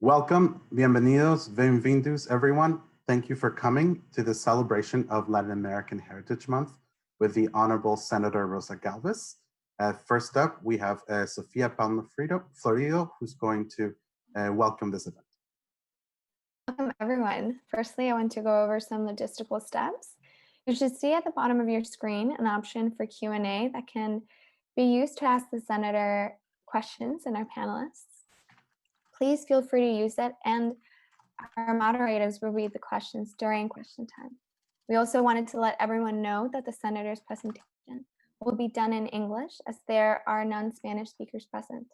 Welcome, bienvenidos, bienvenidos everyone. Thank you for coming to the celebration of Latin American Heritage Month with the Honorable Senator Rosa Galvez. First up, we have Sofia Palma Florido, who's going to welcome this event. Welcome everyone. Firstly, I want to go over some logistical steps. You should see at the bottom of your screen an option for Q&A that can be used to ask the Senator questions and our panelists. Please feel free to use it, and our moderators will read the questions during question time. We also wanted to let everyone know that the Senator's presentation will be done in English as there are non-Spanish speakers present.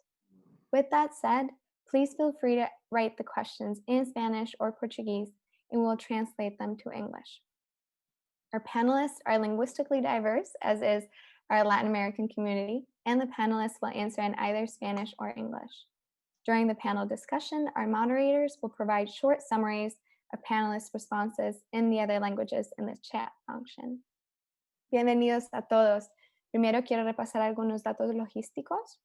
With that said, please feel free to write the questions in Spanish or Portuguese, and we'll translate them to English. Our panelists are linguistically diverse, as is our Latin American community, and the panelists will answer in either Spanish or English. During the panel discussion, our moderators will provide short summaries of panelists' responses in the other languages in the chat function. Bienvenidos a todos. Primero quiero repasar algunos datos logísticos.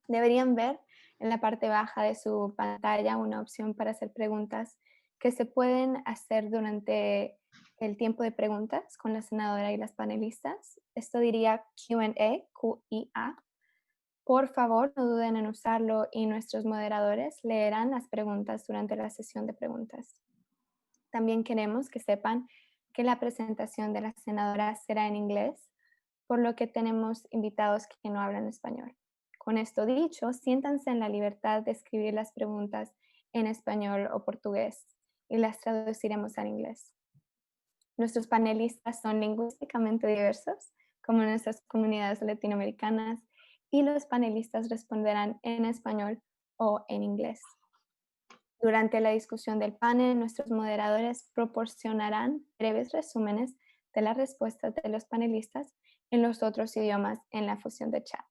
Deberían ver en la parte baja de su pantalla una opción para hacer preguntas que se pueden hacer durante el tiempo de preguntas con la senadora y las panelistas. Esto diría Q&A, Q-I-A. Por favor, no duden en usarlo y nuestros moderadores leerán las preguntas durante la sesión de preguntas. También queremos que sepan que la presentación de la senadora será en inglés, por lo que tenemos invitados que no hablan español. Con esto dicho, siéntanse en la libertad de escribir las preguntas en español o portugués y las traduciremos al inglés. Nuestros panelistas son lingüísticamente diversos, como nuestras comunidades latinoamericanas, y los panelistas responderán en español o en inglés. Durante la discusión del panel, nuestros moderadores proporcionarán breves resúmenes de las respuestas de los panelistas en los otros idiomas en la fusión de chat.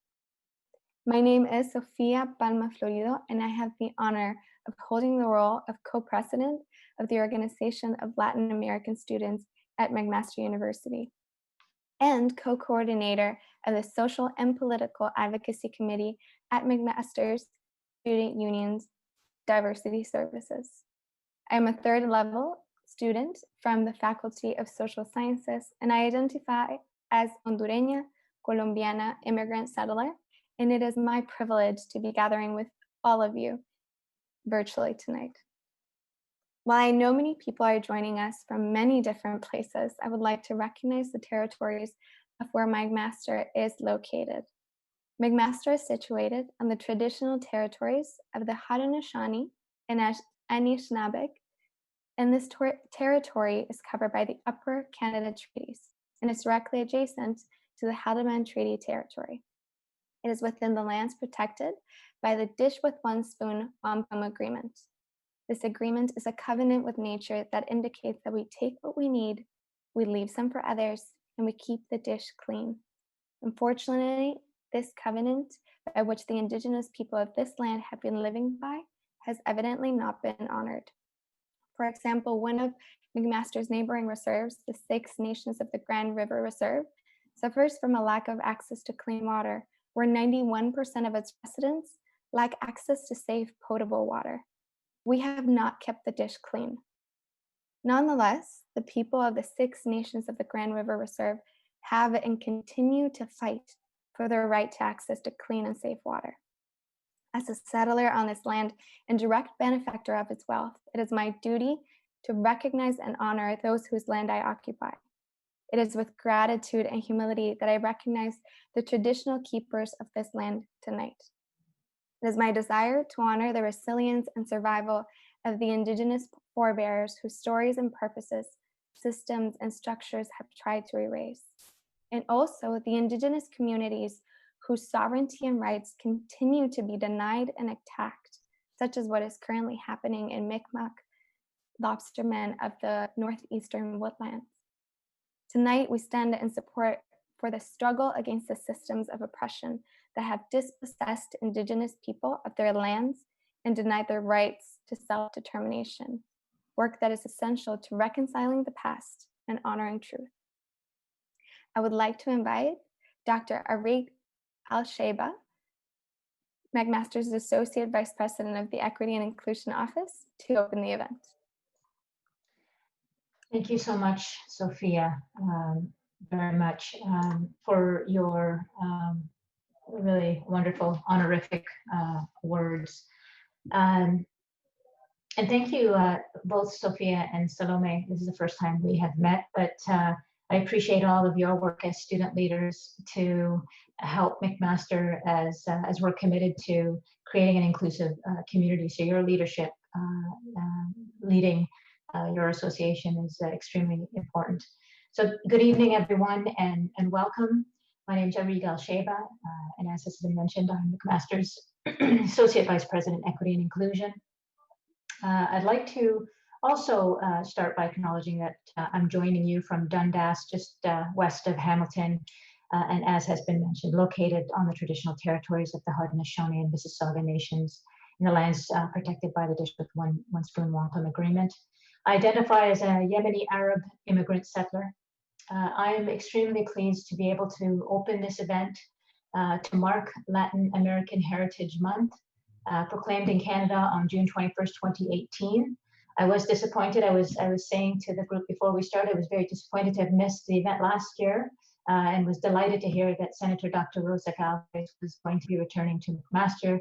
My name is Sofia Palma Florido, and I have the honor of holding the role of co-president of the Organization of Latin American Students at McMaster University, and co-coordinator of the Social and Political Advocacy Committee at McMaster's Student Union's Diversity Services. I am a third-level student from the Faculty of Social Sciences, and I identify as Hondureña, Colombiana, immigrant settler, and it is my privilege to be gathering with all of you virtually tonight. While I know many people are joining us from many different places, I would like to recognize the territories of where McMaster is located. McMaster is situated on the traditional territories of the Haudenosaunee and Anishinaabe, and this territory is covered by the Upper Canada Treaties, and is directly adjacent to the Haldimand Treaty Territory. It is within the lands protected by the Dish with One Spoon Wampum Agreement. This agreement is a covenant with nature that indicates that we take what we need, we leave some for others, and we keep the dish clean. Unfortunately, this covenant, by which the indigenous people of this land have been living by, has evidently not been honored. For example, one of McMaster's neighboring reserves, the Six Nations of the Grand River Reserve, suffers from a lack of access to clean water, where 91% of its residents lack access to safe potable water. We have not kept the dish clean. Nonetheless, the people of the Six Nations of the Grand River Reserve have and continue to fight for their right to access to clean and safe water. As a settler on this land and direct benefactor of its wealth, it is my duty to recognize and honor those whose land I occupy. It is with gratitude and humility that I recognize the traditional keepers of this land tonight. It is my desire to honor the resilience and survival of the indigenous forebears whose stories and purposes, systems, and structures have tried to erase, and also the indigenous communities whose sovereignty and rights continue to be denied and attacked, such as what is currently happening in Mi'kmaq lobstermen of the northeastern woodlands. Tonight, we stand in support for the struggle against the systems of oppression that have dispossessed indigenous people of their lands and denied their rights to self-determination, work that is essential to reconciling the past and honoring truth. I would like to invite Dr. Arik Al-Sheba, McMaster's Associate Vice President of the Equity and Inclusion Office, to open the event. Thank you so much, Sophia, very much for your really wonderful honorific words. And thank you, both Sophia and Salome. This is the first time we have met, but I appreciate all of your work as student leaders to help McMaster as we're committed to creating an inclusive community. So your leadership leading your association is extremely important. So good evening, everyone, and welcome. My name is Senator Galvez, and as has been mentioned, I'm McMaster's Associate Vice President, Equity and Inclusion. I'd like to also start by acknowledging that I'm joining you from Dundas, just west of Hamilton, and as has been mentioned, located on the traditional territories of the Haudenosaunee and Mississauga nations in the lands protected by the District One Spoon Wampum Agreement. I identify as a Yemeni Arab immigrant settler. I am extremely pleased to be able to open this event to mark Latin American Heritage Month, proclaimed in Canada on June 21st, 2018. I was disappointed. I was saying to the group before we started, I was very disappointed to have missed the event last year, and was delighted to hear that Senator Dr. Rosa Galvez was going to be returning to McMaster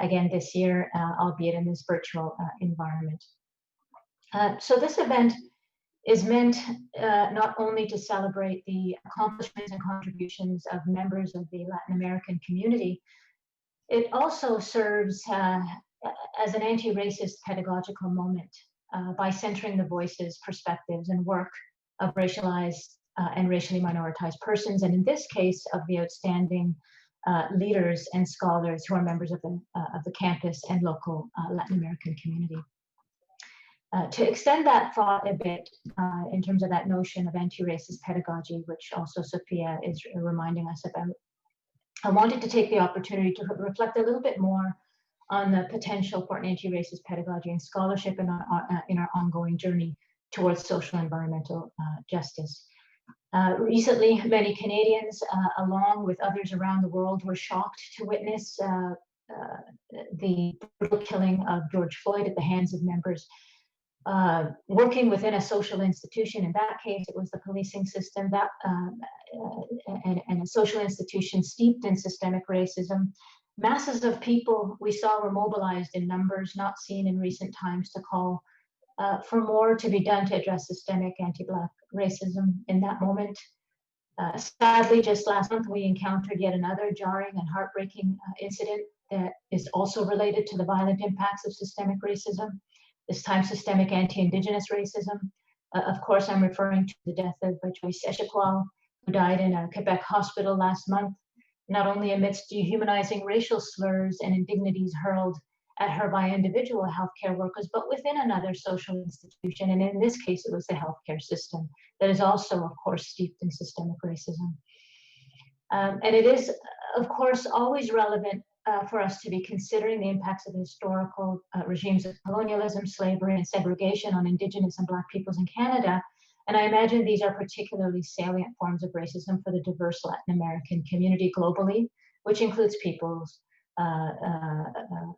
again this year, albeit in this virtual environment. So this event is meant not only to celebrate the accomplishments and contributions of members of the Latin American community, it also serves as an anti-racist pedagogical moment by centering the voices, perspectives, and work of racialized and racially minoritized persons, and in this case, of the outstanding leaders and scholars who are members of the campus and local Latin American community. To extend that thought a bit in terms of that notion of anti-racist pedagogy, which also Sophia is reminding us about, I wanted to take the opportunity to reflect a little bit more on the potential for an anti-racist pedagogy and scholarship in our ongoing journey towards social and environmental justice. Recently, many Canadians, along with others around the world, were shocked to witness the brutal killing of George Floyd at the hands of members working within a social institution. In that case, it was the policing system that and a social institution steeped in systemic racism. Masses of people we saw were mobilized in numbers not seen in recent times to call for more to be done to address systemic anti-Black racism in that moment. Sadly, just last month, we encountered yet another jarring and heartbreaking incident that is also related to the violent impacts of systemic racism, this time systemic anti-Indigenous racism. Of course, I'm referring to the death of Joyce Echequal, who died in a Quebec hospital last month, not only amidst dehumanizing racial slurs and indignities hurled at her by individual healthcare workers, but within another social institution. And in this case, it was the healthcare system that is also, of course, steeped in systemic racism. And it is, of course, always relevant for us to be considering the impacts of historical regimes of colonialism, slavery, and segregation on Indigenous and Black peoples in Canada. And I imagine these are particularly salient forms of racism for the diverse Latin American community globally, which includes peoples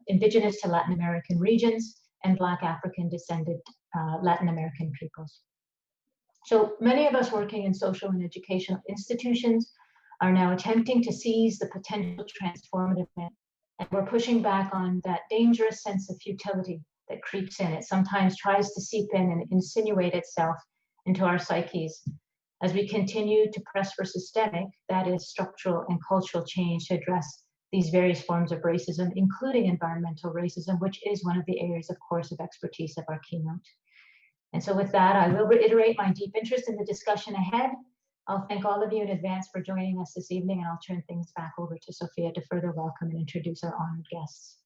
Indigenous to Latin American regions and Black African descended Latin American peoples. So many of us working in social and educational institutions are now attempting to seize the potential transformative event, and we're pushing back on that dangerous sense of futility that creeps in. It sometimes tries to seep in and insinuate itself into our psyches as we continue to press for systemic, that is structural and cultural change to address these various forms of racism, including environmental racism, which is one of the areas, of course, of expertise of our keynote. And so with that, I will reiterate my deep interest in the discussion ahead. I'll thank all of you in advance for joining us this evening, and I'll turn things back over to Sophia to further welcome and introduce our honored guests.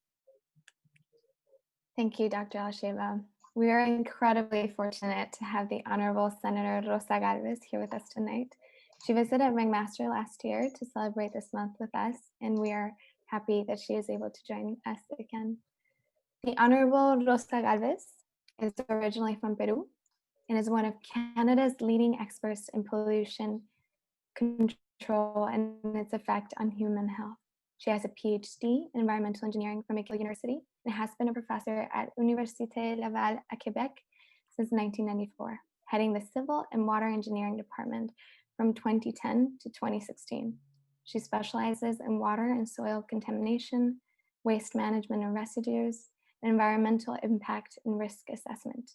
Thank you, Dr. Alsheva. We are incredibly fortunate to have the Honorable Senator Rosa Galvez here with us tonight. She visited McMaster last year to celebrate this month with us, and we are happy that she is able to join us again. The Honorable Rosa Galvez is originally from Peru and is one of Canada's leading experts in pollution control and its effect on human health. She has a PhD in environmental engineering from McGill University and has been a professor at Université Laval at Quebec since 1994, heading the Civil and Water Engineering Department from 2010 to 2016. She specializes in water and soil contamination, waste management and residues, and environmental impact and risk assessment.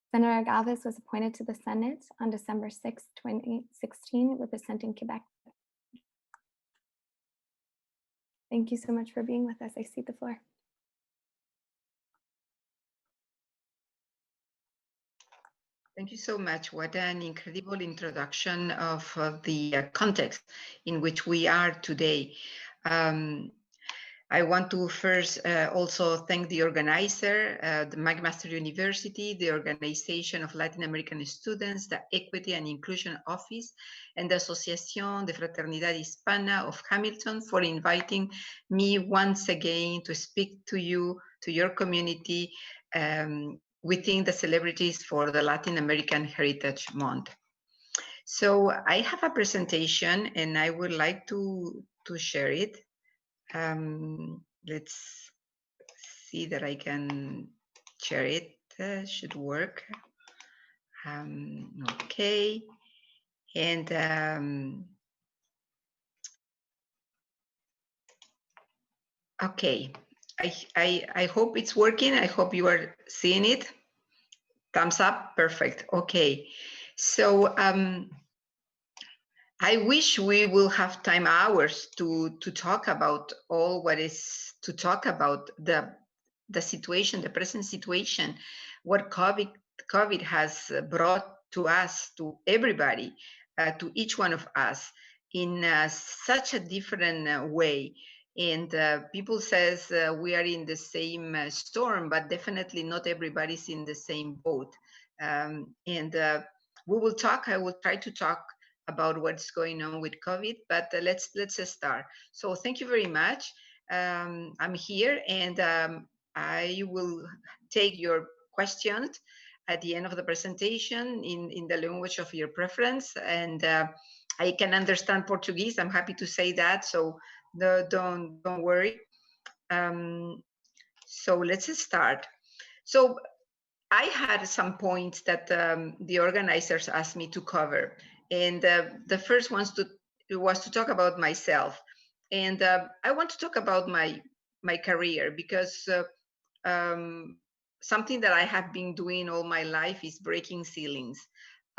Senator Galvez was appointed to the Senate on December 6, 2016, representing Quebec. Thank you so much for being with us. I cede the floor. Thank you so much. What an incredible introduction of the context in which we are today. I want to first also thank the organizer, the McMaster University, the Organization of Latin American Students, the Equity and Inclusion Office, and the Asociación de Fraternidad Hispana of Hamilton for inviting me once again to speak to you, to your community, within the celebrities for the Latin American Heritage Month. So I have a presentation and I would like to share it. Let's see that I can share it. Should work. Okay. And okay. I hope it's working. I hope you are seeing it. Thumbs up. Perfect. Okay. So I wish we will have time hours to talk about all what is to talk about the situation, the present situation, what COVID has brought to us, to everybody, to each one of us in such a different way. And people says we are in the same storm, but definitely not everybody's in the same boat. And we will talk. I will try to talk about what's going on with COVID, but let's start. So thank you very much. I'm here, and I will take your questions at the end of the presentation in the language of your preference. And I can understand Portuguese. I'm happy to say that. So don't worry. So let's start. So I had some points that the organizers asked me to cover. And the first was to talk about myself. And I want to talk about my career because something that I have been doing all my life is breaking ceilings.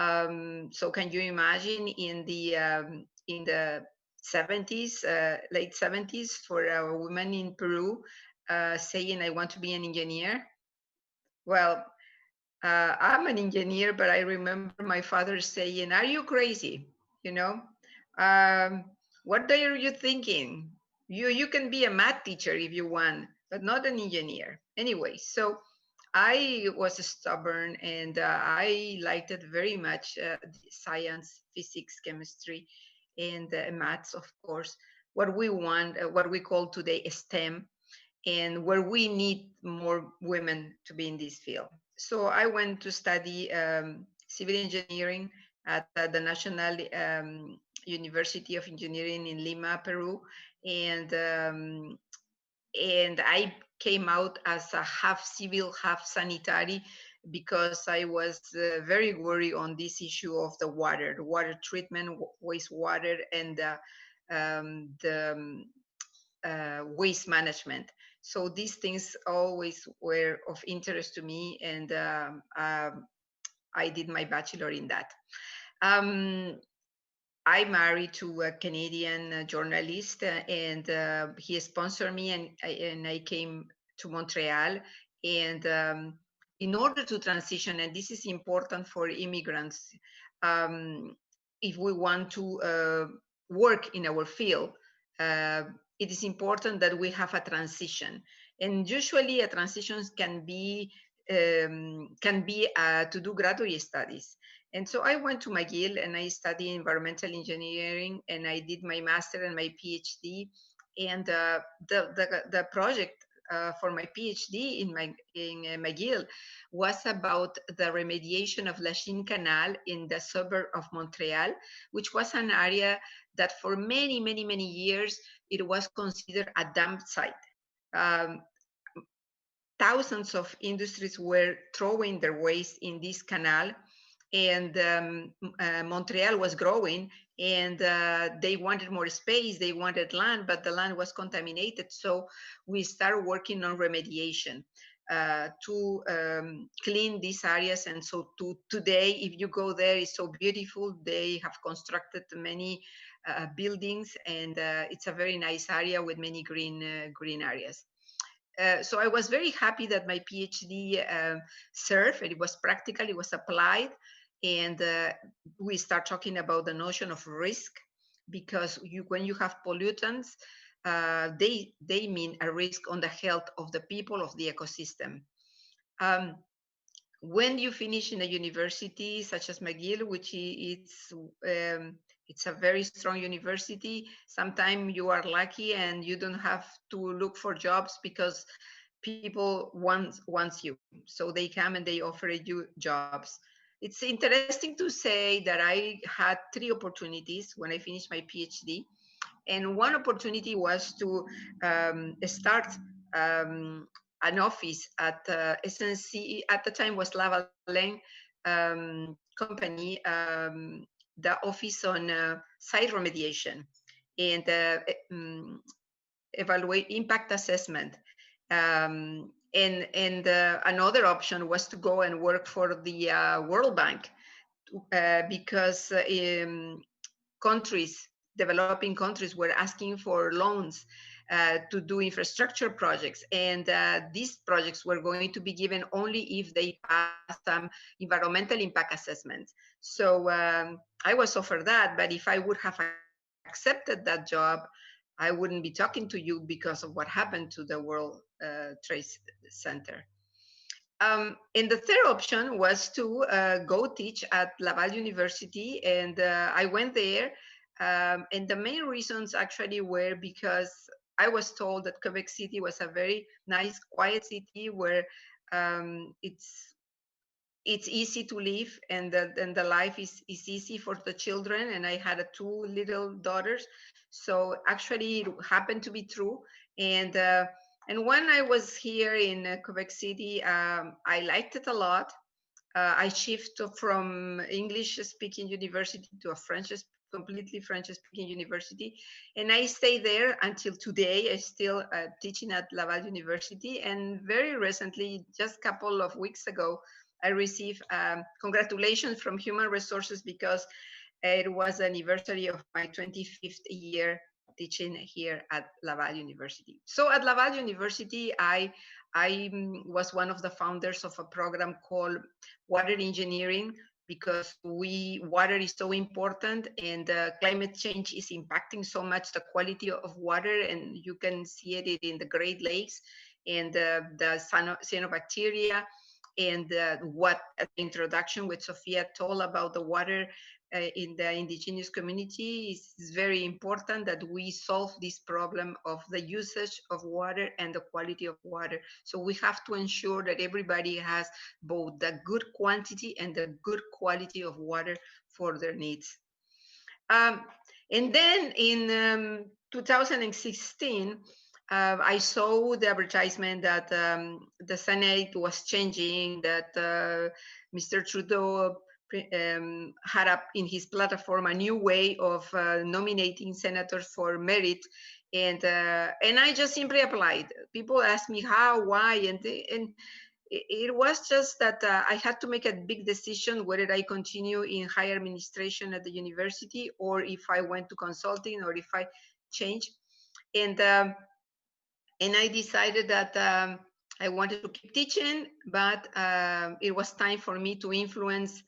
So can you imagine in the 70s, late 70s, for a woman in Peru saying, I want to be an engineer? Well, I'm an engineer, but I remember my father saying, are you crazy? You know, what are you thinking? You can be a math teacher if you want, but not an engineer. Anyway, so I was stubborn and I liked it very much, science, physics, chemistry, and maths, of course, what we want, what we call today STEM, and where we need more women to be in this field. So I went to study civil engineering at the National University of Engineering in Lima, Peru, and I came out as a half civil, half sanitary, because I was very worried on this issue of the water treatment, wastewater, and the waste management. So these things always were of interest to me, and I did my bachelor in that. I married to a Canadian journalist, and he sponsored me, and I came to Montreal. And in order to transition, and this is important for immigrants, if we want to work in our field, it is important that we have a transition. And usually a transition can be to do graduate studies. And so I went to McGill and I studied environmental engineering, and I did my master and my PhD. And the project for my PhD in McGill was about the remediation of Lachine Canal in the suburb of Montreal, which was an area that for many, many, many years, it was considered a dump site. Thousands of industries were throwing their waste in this canal, and Montreal was growing, and they wanted more space, they wanted land, but the land was contaminated. So we started working on remediation to clean these areas. And so today, if you go there, it's so beautiful. They have constructed many buildings, and it's a very nice area with many green areas. So I was very happy that my PhD served. It was practical, it was applied, and we start talking about the notion of risk, because when you have pollutants, they mean a risk on the health of the people, of the ecosystem. When you finish in a university such as McGill, which it's a very strong university, sometimes you are lucky and you don't have to look for jobs because people want you. So they come and they offer you jobs. It's interesting to say that I had 3 opportunities when I finished my PhD. And one opportunity was to start an office at SNC, at the time was Lavalin company, the office on site remediation and evaluate impact assessment. And another option was to go and work for the World Bank because developing countries were asking for loans to do infrastructure projects, and these projects were going to be given only if they passed some environmental impact assessments. So I was offered that, but if I would have accepted that job, I wouldn't be talking to you because of what happened to the World Trade Center. And the third option was to go teach at Laval University, and I went there. And the main reasons actually were because I was told that Quebec City was a very nice, quiet city where it's easy to live, and the life is easy for the children. And I had 2 little daughters, so actually it happened to be true. And when I was here in Quebec City, I liked it a lot. I shifted from English-speaking university to a completely French-speaking university, and I stayed there until today. I'm still teaching at Laval University, and very recently, just a couple of weeks ago, I received congratulations from Human Resources because it was the anniversary of my 25th year teaching here at Laval University. So at Laval University, I was one of the founders of a program called Water Engineering, because water is so important, and climate change is impacting so much the quality of water, and you can see it in the Great Lakes and the cyanobacteria, and what the introduction with Sophia told about the water in the indigenous community is very important, that we solve this problem of the usage of water and the quality of water. So we have to ensure that everybody has both the good quantity and the good quality of water for their needs. And then in 2016, I saw the advertisement that the Senate was changing, that Mr. Trudeau had up in his platform a new way of nominating senators for merit, and I just simply applied. People asked me how, why, and it was just that I had to make a big decision whether I continue in higher administration at the university, or if I went to consulting, or if I change. And I decided that I wanted to keep teaching, but it was time for me to influence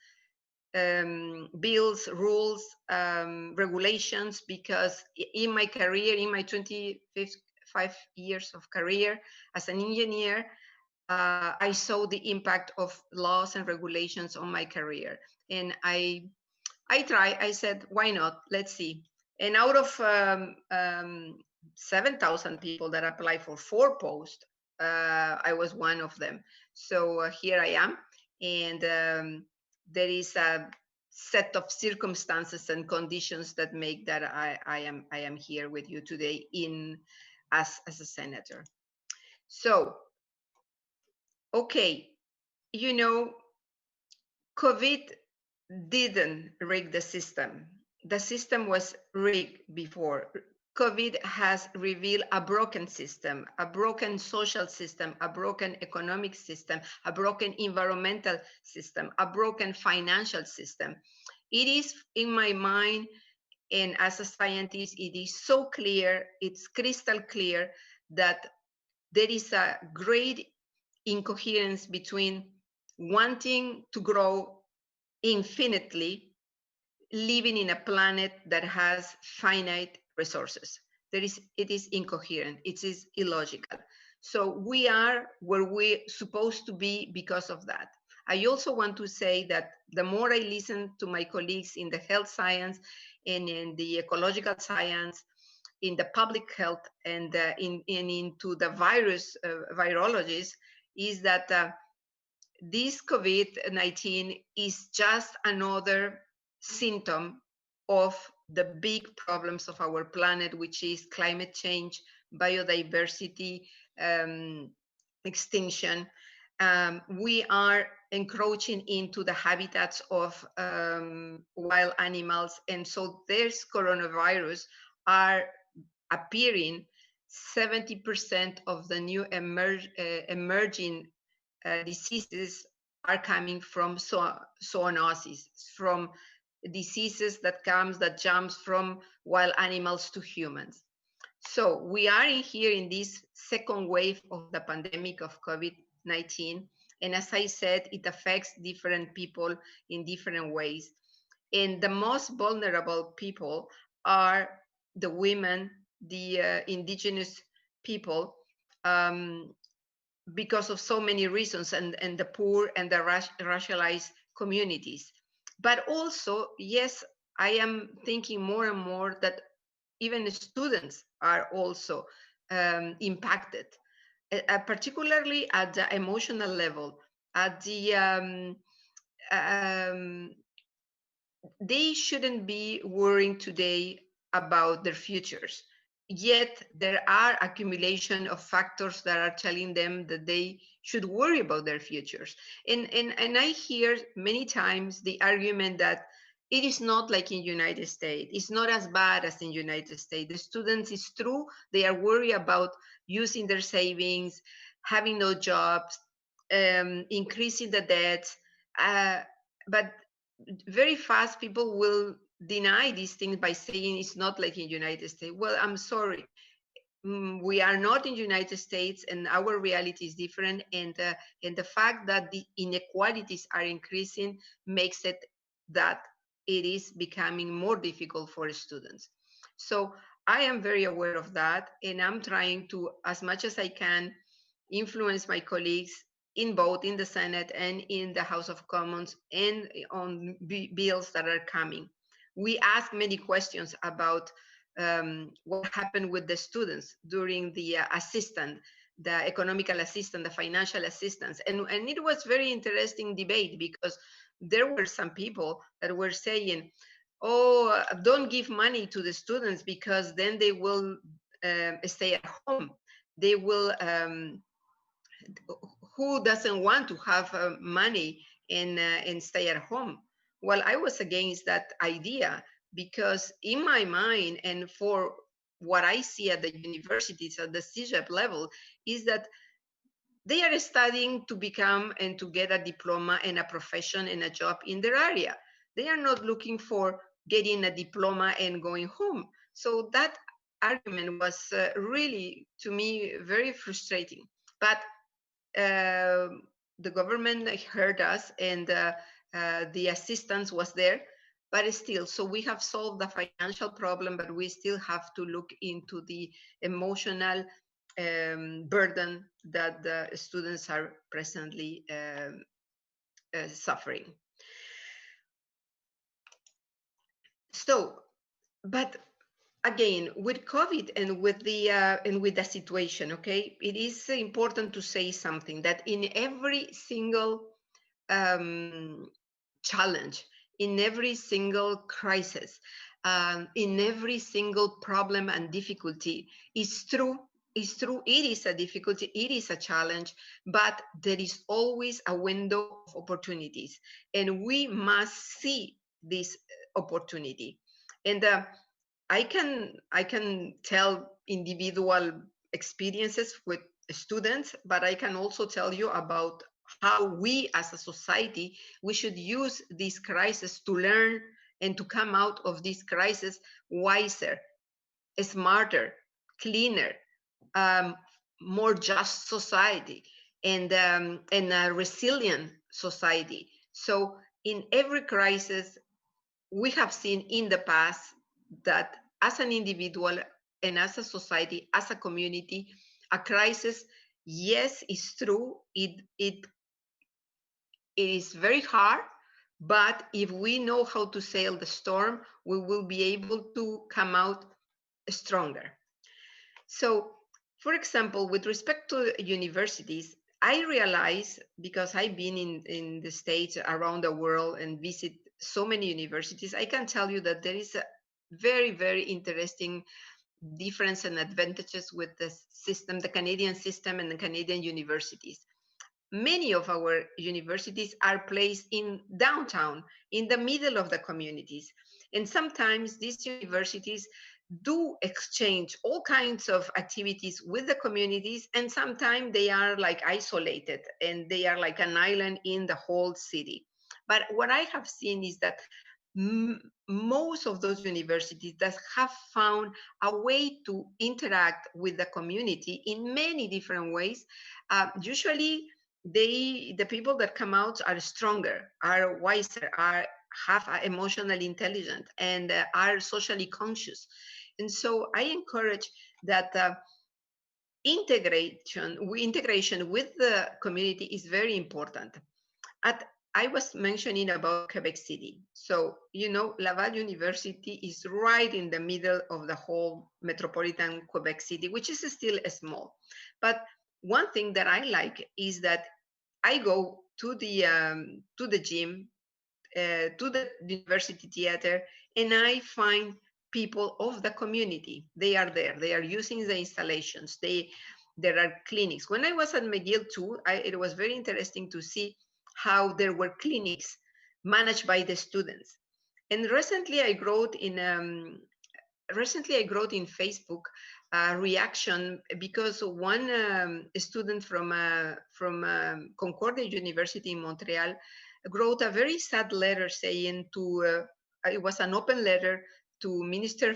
bills, rules, regulations, because in my career, in my 25 years of career as an engineer, I saw the impact of laws and regulations on my career. And I said, why not? Let's see. And out of 7,000 people that apply for 4 posts, I was one of them. So here I am, and there is a set of circumstances and conditions that make that I am here with you today as a senator. So, okay, you know, COVID didn't rig the system. The system was rigged before. COVID has revealed a broken system, a broken social system, a broken economic system, a broken environmental system, a broken financial system. It is, in my mind, and as a scientist, it is so clear, it's crystal clear that there is a great incoherence between wanting to grow infinitely, living in a planet that has finite resources. It is incoherent, it is illogical. So we are where we're supposed to be because of that. I also want to say that the more I listen to my colleagues in the health science and in the ecological science, in the public health and into the virologies, is that this COVID-19 is just another symptom of the big problems of our planet, which is climate change, biodiversity, extinction. We are encroaching into the habitats of wild animals, and so there's coronavirus are appearing. 70% of the new emerging diseases are coming from zoonosis, from diseases that jumps from wild animals to humans. So we are here in this second wave of the pandemic of COVID-19. And as I said, it affects different people in different ways. And the most vulnerable people are the women, the indigenous people, because of so many reasons, and the poor and the racialized communities. But also, yes, I am thinking more and more that even students are also impacted, particularly at the emotional level, at the they shouldn't be worrying today about their futures. Yet there are accumulation of factors that are telling them that they should worry about their futures. And I hear many times the argument that it is not like in United States. It's not as bad as in United States. The students, it's true, they are worried about using their savings, having no jobs, increasing the debts. But very fast people will deny these things by saying it's not like in United States. Well, I'm sorry. We are not in United States, and our reality is different. And the fact that the inequalities are increasing makes it that it is becoming more difficult for students. So I am very aware of that, and I'm trying to, as much as I can, influence my colleagues in both in the Senate and in the House of Commons and on bills that are coming. We ask many questions about what happened with the students during the the economical assistance, the financial assistance. And it was very interesting debate, because there were some people that were saying, oh, don't give money to the students because then they will stay at home. They will, who doesn't want to have money and stay at home? Well, I was against that idea, because in my mind, and for what I see at the universities at the CJEP level, is that they are studying to become and to get a diploma and a profession and a job in their area. They are not looking for getting a diploma and going home. So that argument was really, to me, very frustrating. But the government heard us, and the assistance was there, but still, so we have solved the financial problem, but we still have to look into the emotional burden that the students are presently suffering. So, but again, with COVID and with the situation, okay, it is important to say something that in every single challenge, in every single crisis, in every single problem and difficulty, is true. It's true. It is a difficulty. It is a challenge, but there is always a window of opportunities, and we must see this opportunity. And I can tell individual experiences with students, but I can also tell you about how we as a society, we should use this crisis to learn and to come out of this crisis wiser, smarter, cleaner, more just society, and a resilient society. So in every crisis, we have seen in the past that as an individual and as a society, as a community, a crisis, yes, is true. It is very hard, but if we know how to sail the storm, we will be able to come out stronger. So, for example, with respect to universities, I realize, because I've been in the States, around the world, and visit so many universities, I can tell you that there is a very, very interesting difference and advantages with the system, the Canadian system and the Canadian universities. Many of our universities are placed in downtown, in the middle of the communities. And sometimes these universities do exchange all kinds of activities with the communities, and sometimes they are like isolated and they are like an island in the whole city. But what I have seen is that most of those universities that have found a way to interact with the community in many different ways, usually the people that come out are stronger, are wiser, have emotional intelligence, and are socially conscious. And so I encourage that integration with the community is very important. I was mentioning about Quebec City. So, Laval University is right in the middle of the whole metropolitan Quebec City, which is still small. But one thing that I like is that I go to the gym, to the university theater, and I find people of the community. They are there. They are using the installations. There are clinics. When I was at McGill too, it was very interesting to see how there were clinics managed by the students. And recently I wrote in Facebook reaction because one student from Concordia University in Montreal wrote a very sad letter saying it was an open letter to Minister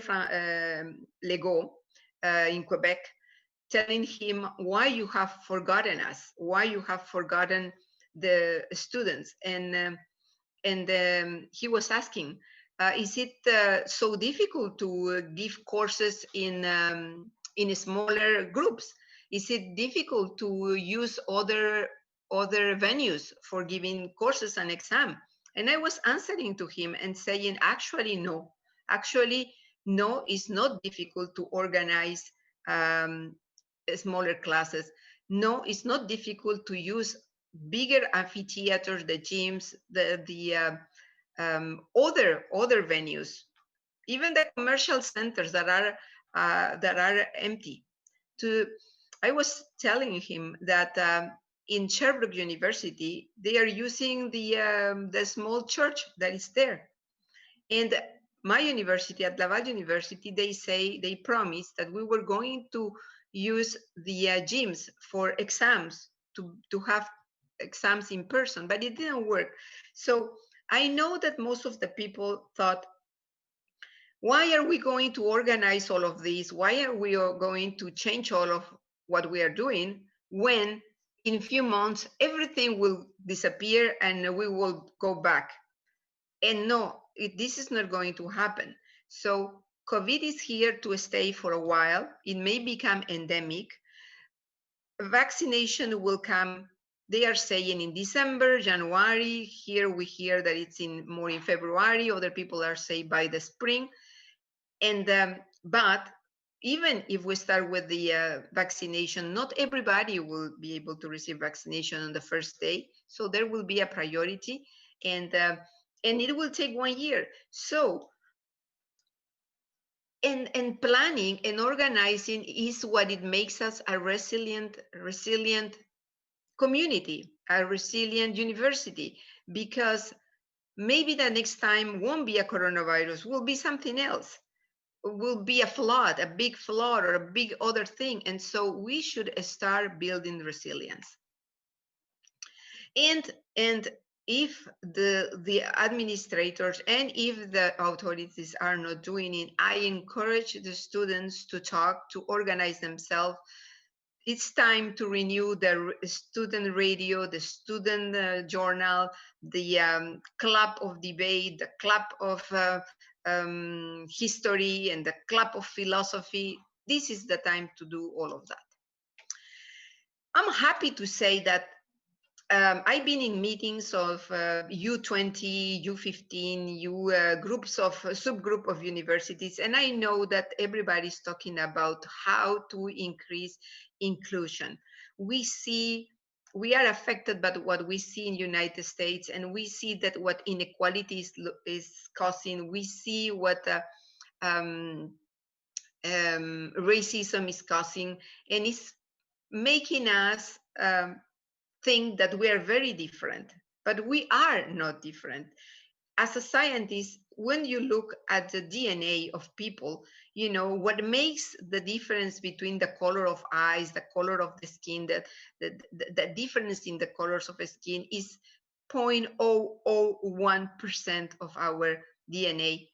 Legault in Quebec, telling him why you have forgotten us, why you have forgotten the students. And he was asking, is it so difficult to give courses in smaller groups? Is it difficult to use other venues for giving courses and exam? And I was answering to him and saying, actually, no. Actually, no, it's not difficult to organize smaller classes. No, it's not difficult to use bigger amphitheaters, the gyms, the other venues, even the commercial centers that are empty. I was telling him that in Sherbrooke University, they are using the small church that is there. And my university, at Laval University, they promised that we were going to use the gyms for exams, to have exams in person, but it didn't work. So I know that most of the people thought, why are we going to organize all of this? Why are we going to change all of what we are doing when in a few months everything will disappear and we will go back? And no, this is not going to happen. So COVID is here to stay for a while. It may become endemic. Vaccination will come, they are saying, in December, January. Here we hear that it's more in February. Other people are saying by the spring. And But even if we start with the vaccination, not everybody will be able to receive vaccination on the first day. So there will be a priority, and it will take 1 year. So, and planning and organizing is what it makes us a resilient community, a resilient university, because maybe the next time won't be a coronavirus, will be something else, will be a flood, a big flood, or a big other thing. And so we should start building resilience. And if the administrators and if the authorities are not doing it, I encourage the students to talk, to organize themselves. It's time to renew the student radio, the student journal, the club of debate, the club of history, and the club of philosophy. This is the time to do all of that. I'm happy to say that I've been in meetings of U20, U15, groups of subgroup of universities, and I know that everybody's talking about how to increase inclusion. We are affected by what we see in United States, and we see that what inequality is causing. We see what racism is causing, and it's making us think that we are very different, but we are not different. As a scientist, when you look at the DNA of people, you know what makes the difference between the color of eyes, the color of the skin, the difference in the colors of the skin is 0.001% of our DNA.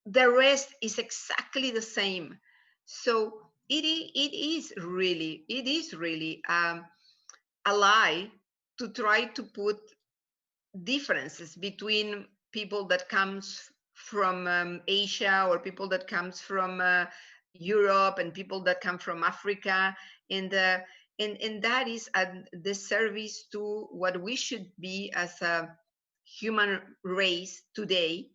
The rest is exactly the same. So it is really a lie to try to put differences between people that comes from Asia, or people that comes from Europe, and people that come from Africa, and that is a disservice to what we should be as a human race today,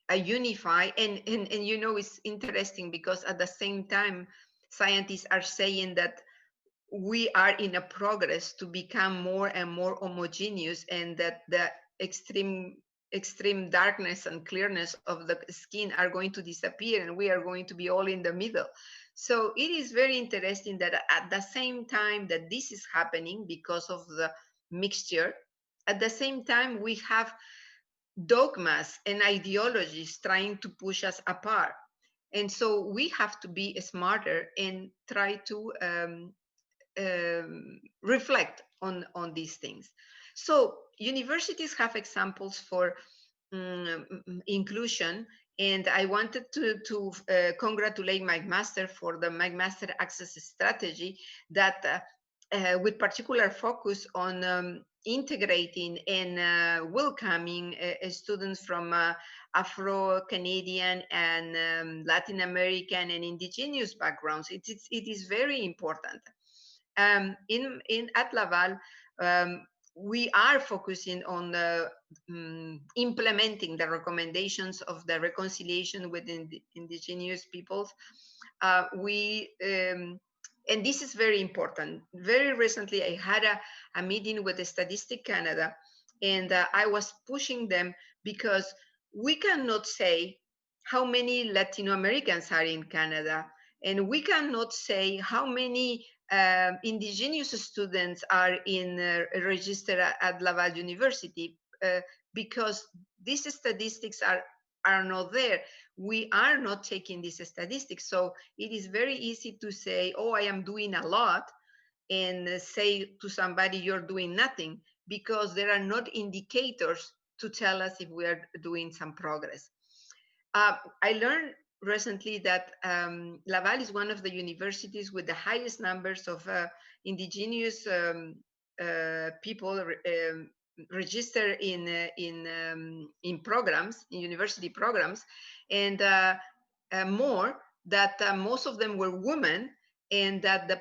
a unify. And you know, it's interesting because at the same time scientists are saying that we are in a progress to become more and more homogeneous, and that the extreme darkness and clearness of the skin are going to disappear, and we are going to be all in the middle. So it is very interesting that at the same time that this is happening because of the mixture, at the same time we have dogmas and ideologies trying to push us apart. And so we have to be smarter and try to reflect on these things. So universities have examples for inclusion, and I wanted to congratulate McMaster for the McMaster Access Strategy that with particular focus on integrating and welcoming students from Afro-Canadian and Latin American and indigenous backgrounds. It is very important. At Laval, we are focusing on implementing the recommendations of the reconciliation with indigenous peoples. And this is very important. Very recently, I had a meeting with Statistics Canada, and I was pushing them because we cannot say how many Latino Americans are in Canada, and we cannot say how many indigenous students are in registered at Laval University because these statistics are not there. We are not taking these statistics. So it is very easy to say, oh, I am doing a lot, and say to somebody, you're doing nothing, because there are not indicators to tell us if we are doing some progress. I learned recently that Laval is one of the universities with the highest numbers of indigenous people register in programs, in university programs, and more that most of them were women, and that the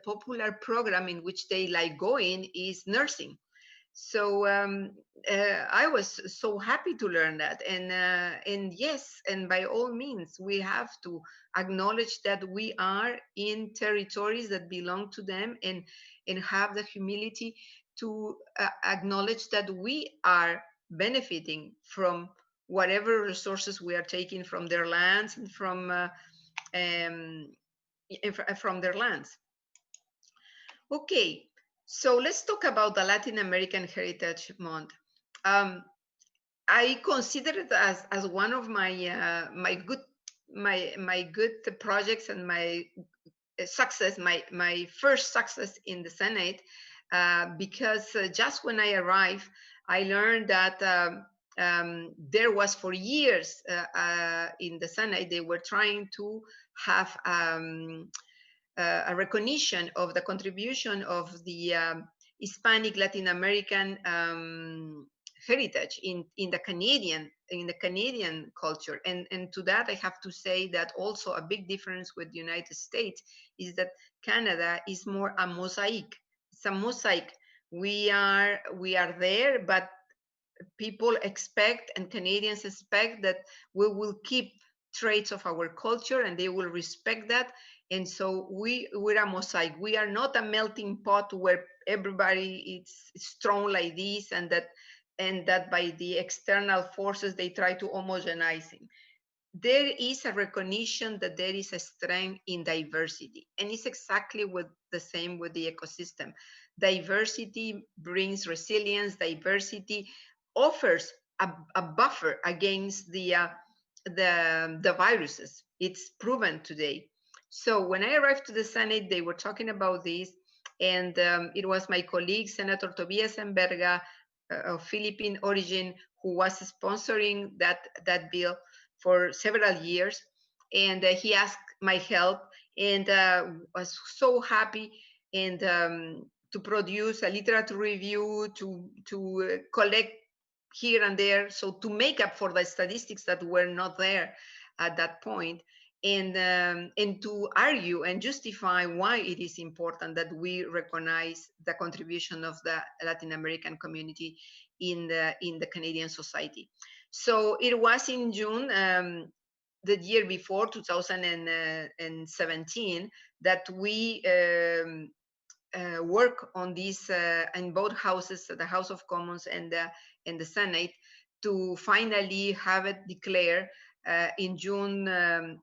popular program in which they like going is nursing. So I was so happy to learn that. And yes, and by all means, we have to acknowledge that we are in territories that belong to them, and have the humility to acknowledge that we are benefiting from whatever resources we are taking from their lands and from their lands. Okay, so let's talk about the Latin American Heritage Month. I consider it as one of my my good projects and my success, my first success in the Senate, because just when I arrived, I learned that there was for years in the Senate, they were trying to have a recognition of the contribution of the Hispanic Latin American heritage in the Canadian culture. And to that I have to say that also a big difference with the United States is that Canada is more a mosaic. It's a mosaic. We are there, but people expect, and Canadians expect, that we will keep traits of our culture and they will respect that. And so we're a mosaic. We are not a melting pot where everybody is thrown like this, and that by the external forces they try to homogenize it. There is a recognition that there is a strength in diversity, and it's exactly the same with the ecosystem. Diversity brings resilience. Diversity offers a buffer against the viruses. It's proven today. So when I arrived to the Senate, they were talking about this, and it was my colleague, Senator Tobias Enverga, of Philippine origin, who was sponsoring that bill for several years, and he asked my help, and was so happy, and to produce a literature review, to collect here and there, so to make up for the statistics that were not there at that point, and to argue and justify why it is important that we recognize the contribution of the Latin American community in the Canadian society. So it was in June, the year before, 2017, that we work on this in both houses, the House of Commons and the Senate, to finally have it declare in June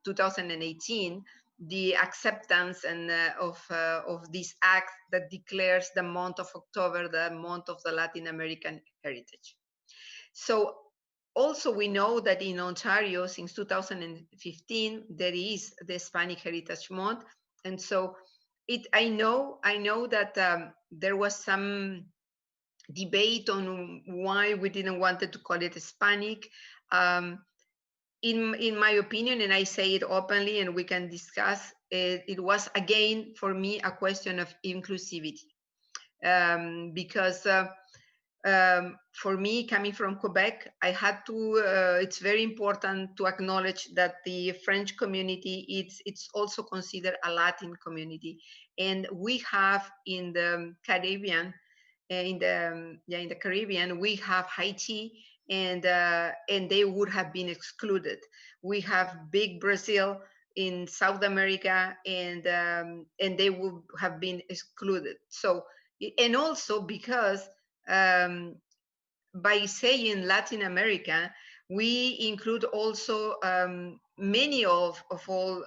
2018 the acceptance and of this act that declares the month of October the month of the Latin American heritage. So also we know that in Ontario since 2015 there is the Hispanic Heritage Month, and so I know that there was some debate on why we didn't want to call it Hispanic. In my opinion, and I say it openly and we can discuss, it was again for me a question of inclusivity, because for me, coming from Quebec, I had to, it's very important to acknowledge that the French community, it's also considered a Latin community. And we have in the Caribbean, in the Caribbean, we have Haiti, and they would have been excluded. We have big Brazil in South America, and they would have been excluded. So, and also because by saying Latin America, we include also many of all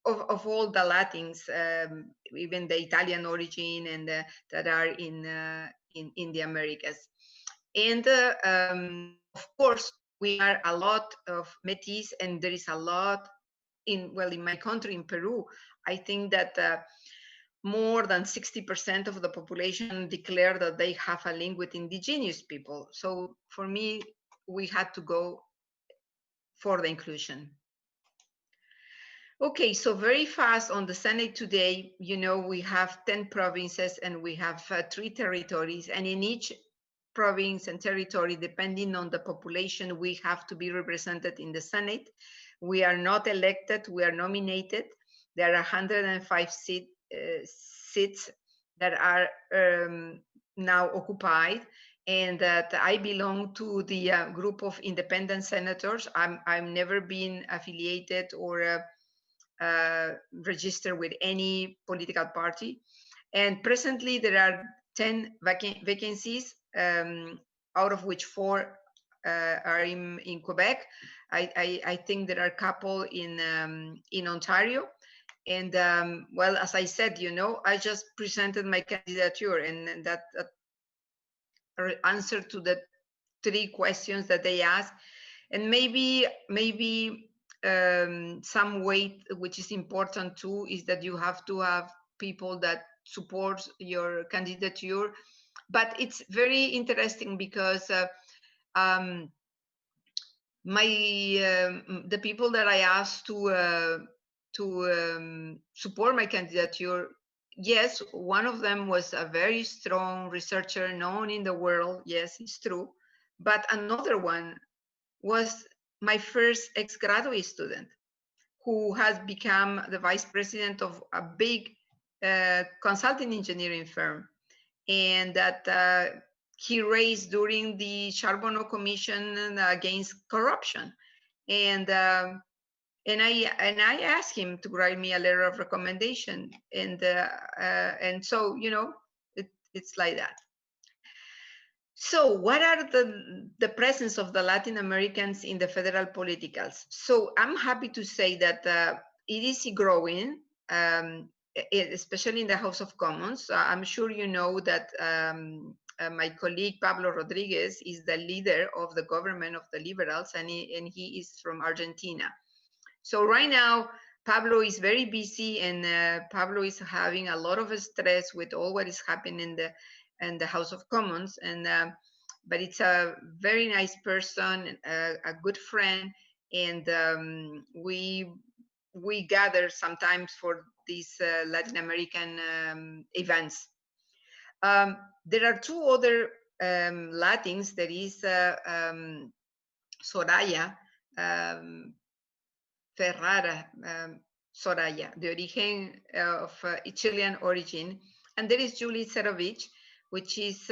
the Latins, even the Italian origin, and that are in the Americas. And of course, we are a lot of Métis, and there is a lot in my country, in Peru. I think that more than 60% of the population declare that they have a link with indigenous people. So for me, we had to go for the inclusion. Okay, so very fast on the Senate today, we have 10 provinces and we have 3 territories, and in each province and territory, depending on the population, we have to be represented in the Senate. We are not elected, we are nominated. There are 105 seats that are now occupied, and that I belong to the group of independent senators. I've never been affiliated or registered with any political party. And presently there are 10 vacancies, out of which 4 are in Quebec. I think there are a couple in Ontario. And well, as I said, you know, I just presented my candidature, and that answer to the 3 questions that they asked, and maybe some weight, which is important too, is that you have to have people that support your candidature. But it's very interesting because the people that I asked to support my candidature, yes, one of them was a very strong researcher known in the world. Yes, it's true. But another one was my first ex-graduate student, who has become the vice president of a big consulting engineering firm, and that he raised during the Charbonneau Commission against corruption. And I asked him to write me a letter of recommendation, and so, you know, it's like that. So what are the presence of the Latin Americans in the federal politicals? So I'm happy to say that it is growing, especially in the House of Commons. I'm sure you know that my colleague Pablo Rodriguez is the leader of the government of the Liberals, and he is from Argentina. So right now, Pablo is very busy, and Pablo is having a lot of stress with all what is happening in the House of Commons. And but it's a very nice person, a good friend, and we gather sometimes for these Latin American events. There are 2 other Latins. There is Soraya Ferrara, Soraya, de origen of Chilean origin, and there is Julie Serovich, which is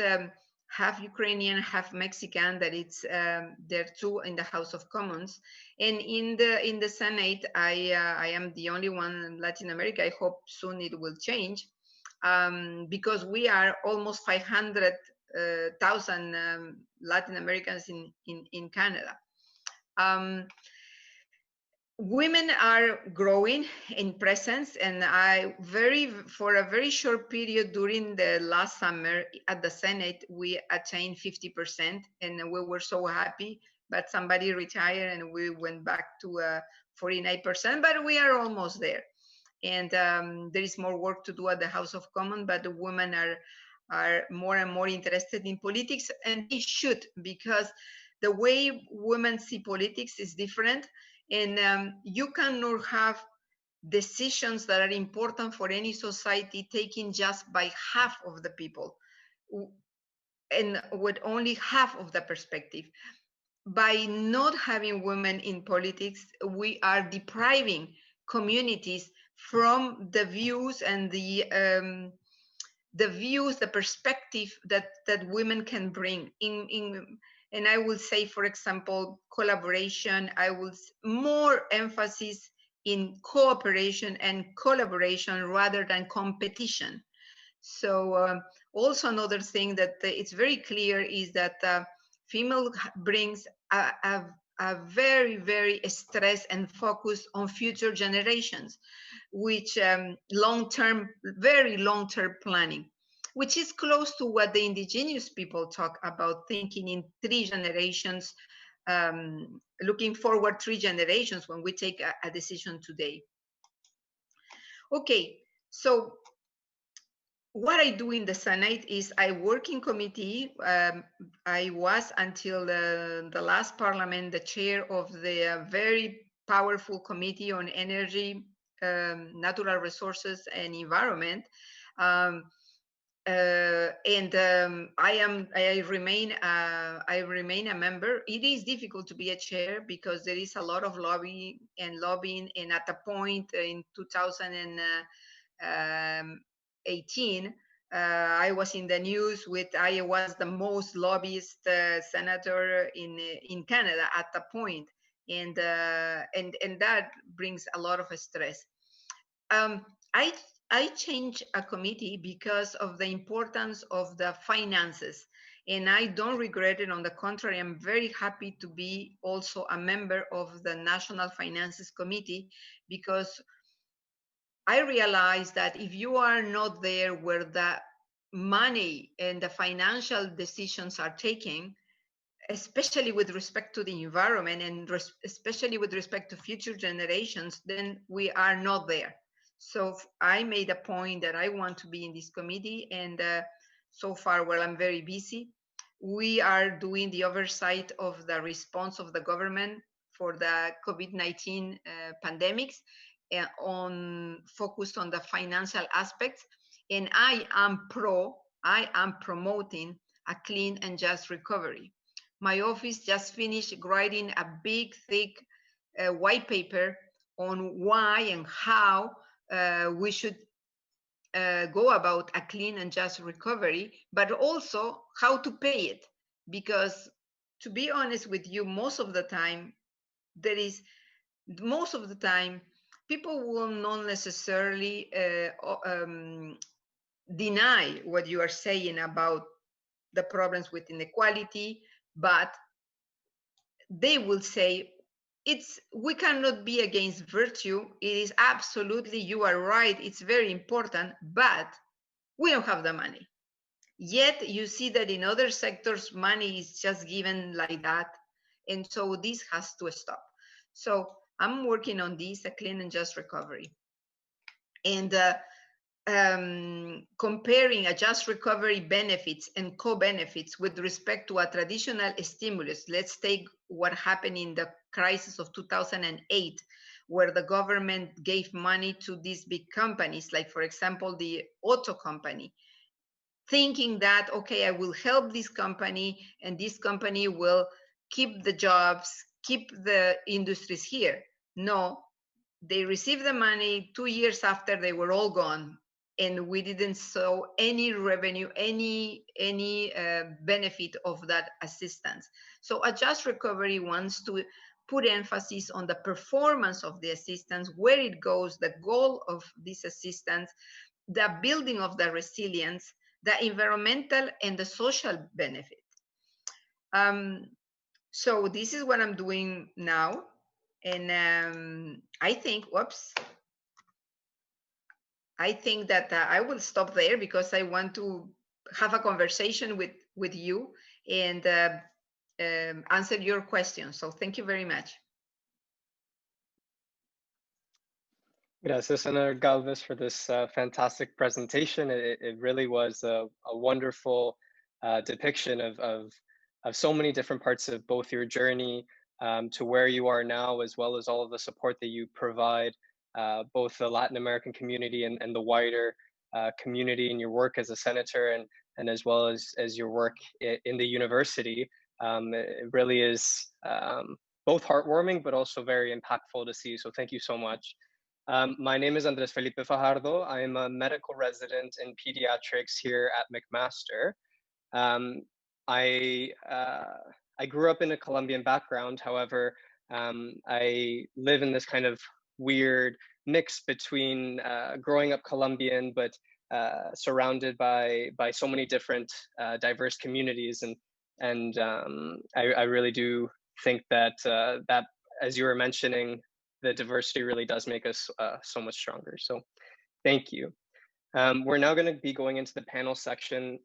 half Ukrainian, half Mexican. That it's there too in the House of Commons, and in the Senate, I am the only one in Latin America. I hope soon it will change, because we are almost 500,000 Latin Americans in Canada. Women are growing in presence, and for a very short period during the last summer at the Senate, we attained 50%, and we were so happy. But somebody retired, and we went back to 49%, but we are almost there. And there is more work to do at the House of Commons, but the women are more and more interested in politics, and they should, because the way women see politics is different. And you cannot have decisions that are important for any society taken just by half of the people, and with only half of the perspective. By not having women in politics, we are depriving communities from the views and the perspective that women can bring in. And I will say, for example, collaboration. I will more emphasis in cooperation and collaboration rather than competition. So also another thing that it's very clear is that female brings a very, very stress and focus on future generations, which long-term, very long-term planning, which is close to what the indigenous people talk about, thinking in 3 generations, looking forward 3 generations when we take a decision today. Okay, so what I do in the Senate is I work in committee. I was, until the last parliament, the chair of the very powerful committee on energy, natural resources, and environment. I remain a member. It is difficult to be a chair because there is a lot of lobbying, and at a point in 2018, I was in the news with I was the most lobbyist senator in Canada at the point, and that brings a lot of stress. Um, I I changed a committee because of the importance of the finances, and I don't regret it. On the contrary, I'm very happy to be also a member of the National Finances Committee, because I realized that if you are not there where the money and the financial decisions are taken, especially with respect to the environment and especially with respect to future generations, then we are not there. So I made a point that I want to be in this committee, and so far, well, I'm very busy. We are doing the oversight of the response of the government for the COVID-19 pandemics, focused on the financial aspects, and I am promoting a clean and just recovery. My office just finished writing a big, thick white paper on why and how we should go about a clean and just recovery, but also how to pay it. Because to be honest with you, most of the time, people will not necessarily deny what you are saying about the problems with inequality, but they will say we cannot be against virtue. It is absolutely, you are right, it's very important, but we don't have the money. Yet you see that in other sectors, money is just given like that. And so this has to stop. So I'm working on this, a clean and just recovery. And comparing a just recovery benefits and co-benefits with respect to a traditional stimulus. Let's take what happened in the crisis of 2008, where the government gave money to these big companies, like, for example, the auto company, thinking that, okay, I will help this company and this company will keep the jobs, keep the industries here. No, they received the money 2 years after they were all gone, and we didn't saw any revenue, any benefit of that assistance. So a just recovery wants to put emphasis on the performance of the assistance, where it goes, the goal of this assistance, the building of the resilience, the environmental and the social benefit. So this is what I'm doing now. And I think that I will stop there, because I want to have a conversation with you and answer your questions. So thank you very much. Gracias, Senator Galvez, for this fantastic presentation. It really was a wonderful depiction of so many different parts of both your journey to where you are now, as well as all of the support that you provide both the Latin American community and the wider community in your work as a senator, and as well as your work in the university. It really is both heartwarming, but also very impactful to see. So thank you so much. My name is Andres Felipe Fajardo. I am a medical resident in pediatrics here at McMaster. I grew up in a Colombian background. However, I live in this kind of weird mix between growing up Colombian, but surrounded by so many different diverse communities. And I really do think that that, as you were mentioning, the diversity really does make us so much stronger. So thank you. We're now going to be going into the panel section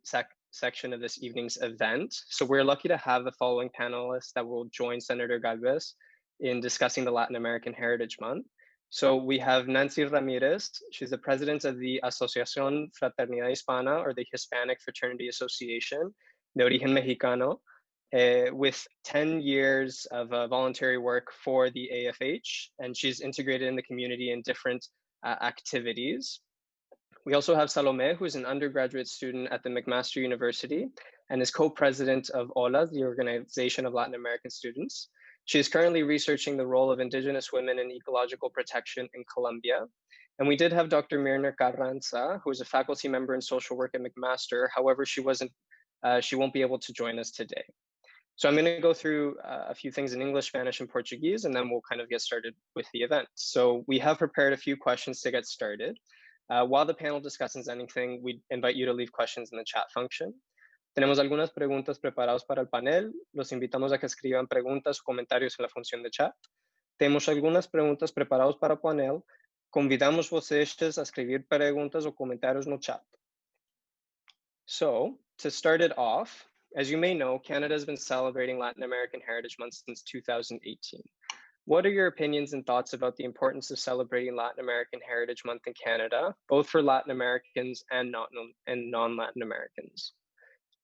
of this evening's event. So we're lucky to have the following panelists that will join Senator Galvez in discussing the Latin American Heritage Month. So we have Nancy Ramirez. She's the president of the Asociación Fraternidad Hispana, or the Hispanic Fraternity Association de Origen Mexicano, with 10 years of voluntary work for the AFH, and she's integrated in the community in different activities. We also have Salome, who's an undergraduate student at the McMaster University and is co-president of OLA, the Organization of Latin American Students. She is currently researching the role of indigenous women in ecological protection in Colombia. And we did have Dr. Mirna Carranza, who is a faculty member in social work at McMaster. However, she won't be able to join us today. So I'm going to go through a few things in English, Spanish, and Portuguese, and then we'll kind of get started with the event. So we have prepared a few questions to get started. While the panel discusses anything, we invite you to leave questions in the chat function. Tenemos algunas preguntas preparadas para el panel. Los invitamos a que escriban preguntas o comentarios en la función de chat. Temos algunas preguntas preparadas para o panel. Convidamos vocês a escrever perguntas ou comentários no chat. So, to start it off, as you may know, Canada has been celebrating Latin American Heritage Month since 2018. What are your opinions and thoughts about the importance of celebrating Latin American Heritage Month in Canada, both for Latin Americans and non-Latin Americans?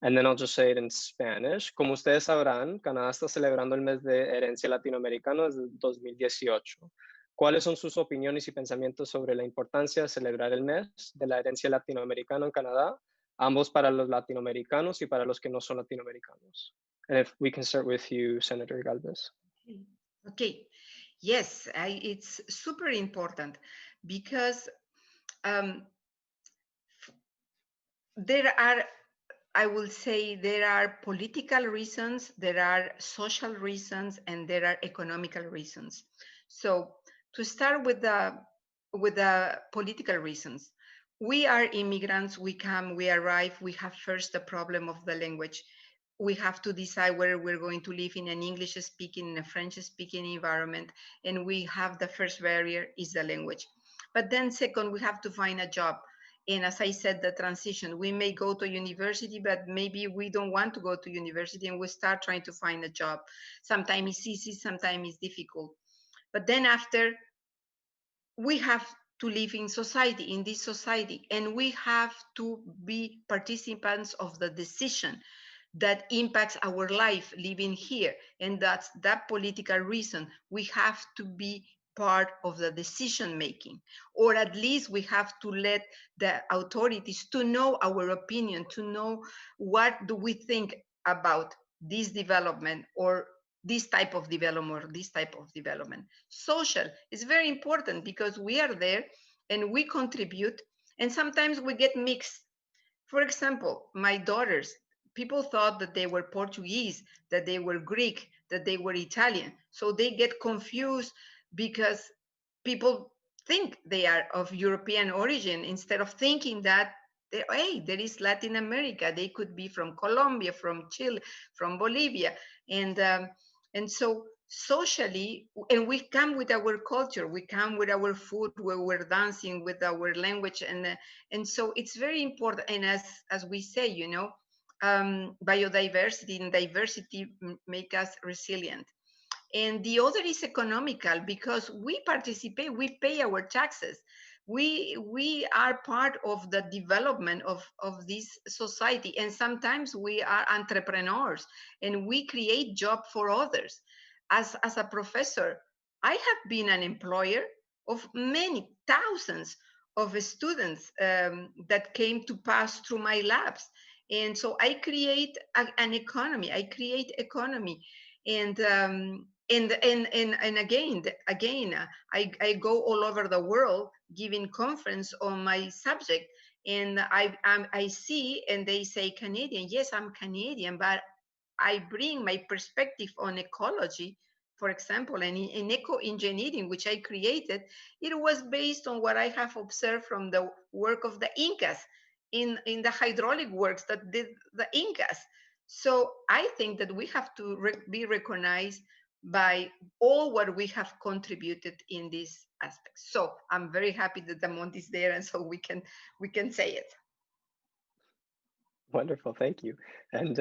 And then I'll just say it in Spanish. Como ustedes sabrán, Canadá está celebrando el mes de herencia latinoamericana desde 2018. ¿Cuáles son sus opiniones y pensamientos sobre la importancia de celebrar el mes de la herencia latinoamericana en Canadá, ambos para los latinoamericanos y para los que no son latinoamericanos? And if we can start with you, Senator Galvez. Okay. Yes, it's super important because there are, I will say, there are political reasons, there are social reasons, and there are economical reasons. So to start with the political reasons, we are immigrants, we come, we arrive, we have first the problem of the language. We have to decide whether we're going to live in an English-speaking, in a French-speaking environment, and we have the first barrier is the language. But then second, we have to find a job. And as I said, the transition, we may go to university, but maybe we don't want to go to university and we start trying to find a job. Sometimes it's easy, sometimes it's difficult. But then after, we have to live in society, in this society, and we have to be participants of the decision that impacts our life living here. And that's that political reason. We have to be part of the decision making, or at least we have to let the authorities to know our opinion, to know what do we think about this development or this type of development or this type of development. Social is very important because we are there and we contribute, and sometimes we get mixed. For example, my daughters, people thought that they were Portuguese, that they were Greek, that they were Italian. So they get confused because people think they are of European origin instead of thinking that, hey, there is Latin America. They could be from Colombia, from Chile, from Bolivia. And so socially, and we come with our culture, we come with our food, where we're dancing with our language. And so it's very important. And as we say, you know, biodiversity and diversity make us resilient. And the other is economical, because we participate, we pay our taxes. We are part of the development of this society. And sometimes we are entrepreneurs and we create jobs for others. As a professor, I have been an employer of many thousands of students that came to pass through my labs. And so I create an economy. I create economy. And again, I go all over the world giving conference on my subject, and I see, and they say Canadian. Yes, I'm Canadian, but I bring my perspective on ecology, for example, and in eco-engineering, which I created. It was based on what I have observed from the work of the Incas in the hydraulic works that did the Incas. So I think that we have to be recognized by all what we have contributed in this aspect. So I'm very happy that the month is there, and so we can say it. Wonderful, thank you. And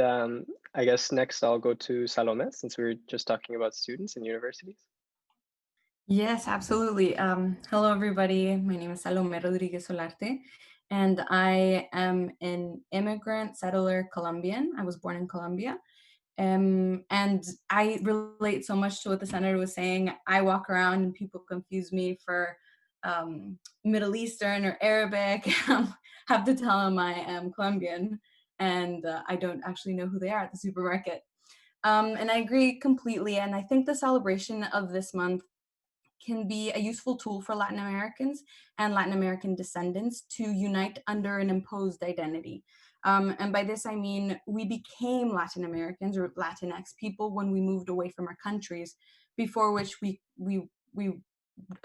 I guess next I'll go to Salome, since we were just talking about students and universities. Yes, absolutely. Hello, everybody. My name is Salome Rodriguez Solarte, and I am an immigrant settler Colombian. I was born in Colombia. And I relate so much to what the senator was saying. I walk around and people confuse me for Middle Eastern or Arabic. Have to tell them I am Colombian, and I don't actually know who they are at the supermarket. And I agree completely. And I think the celebration of this month can be a useful tool for Latin Americans and Latin American descendants to unite under an imposed identity. And by this, I mean, we became Latin Americans or Latinx people when we moved away from our countries, before which we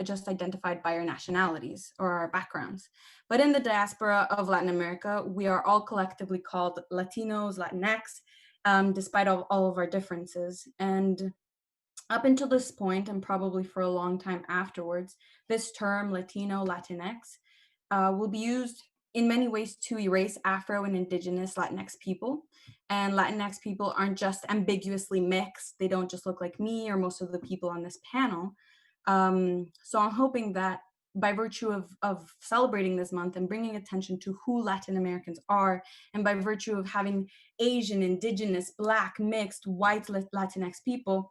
just identified by our nationalities or our backgrounds. But in the diaspora of Latin America, we are all collectively called Latinos, Latinx, despite all of our differences. And up until this point, and probably for a long time afterwards, this term Latino, Latinx will be used in many ways to erase Afro and Indigenous Latinx people. And Latinx people aren't just ambiguously mixed. They don't just look like me or most of the people on this panel. So I'm hoping that by virtue of celebrating this month and bringing attention to who Latin Americans are, and by virtue of having Asian, Indigenous, Black, mixed, white Latinx people,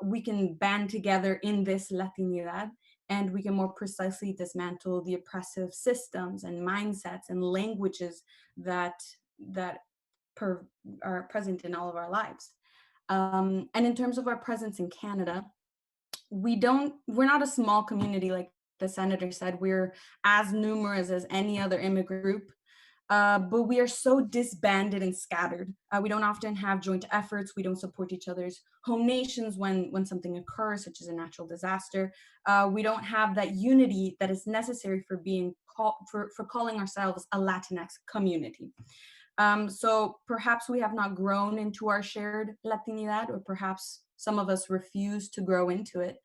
we can band together in this Latinidad, and we can more precisely dismantle the oppressive systems and mindsets and languages that are present in all of our lives. And in terms of our presence in Canada, we're not a small community, like the senator said. We're as numerous as any other immigrant group, but we are so disbanded and scattered. We don't often have joint efforts. We don't support each other's home nations when something occurs, such as a natural disaster. We don't have that unity that is necessary for calling ourselves a Latinx community. So perhaps we have not grown into our shared Latinidad, or perhaps some of us refuse to grow into it.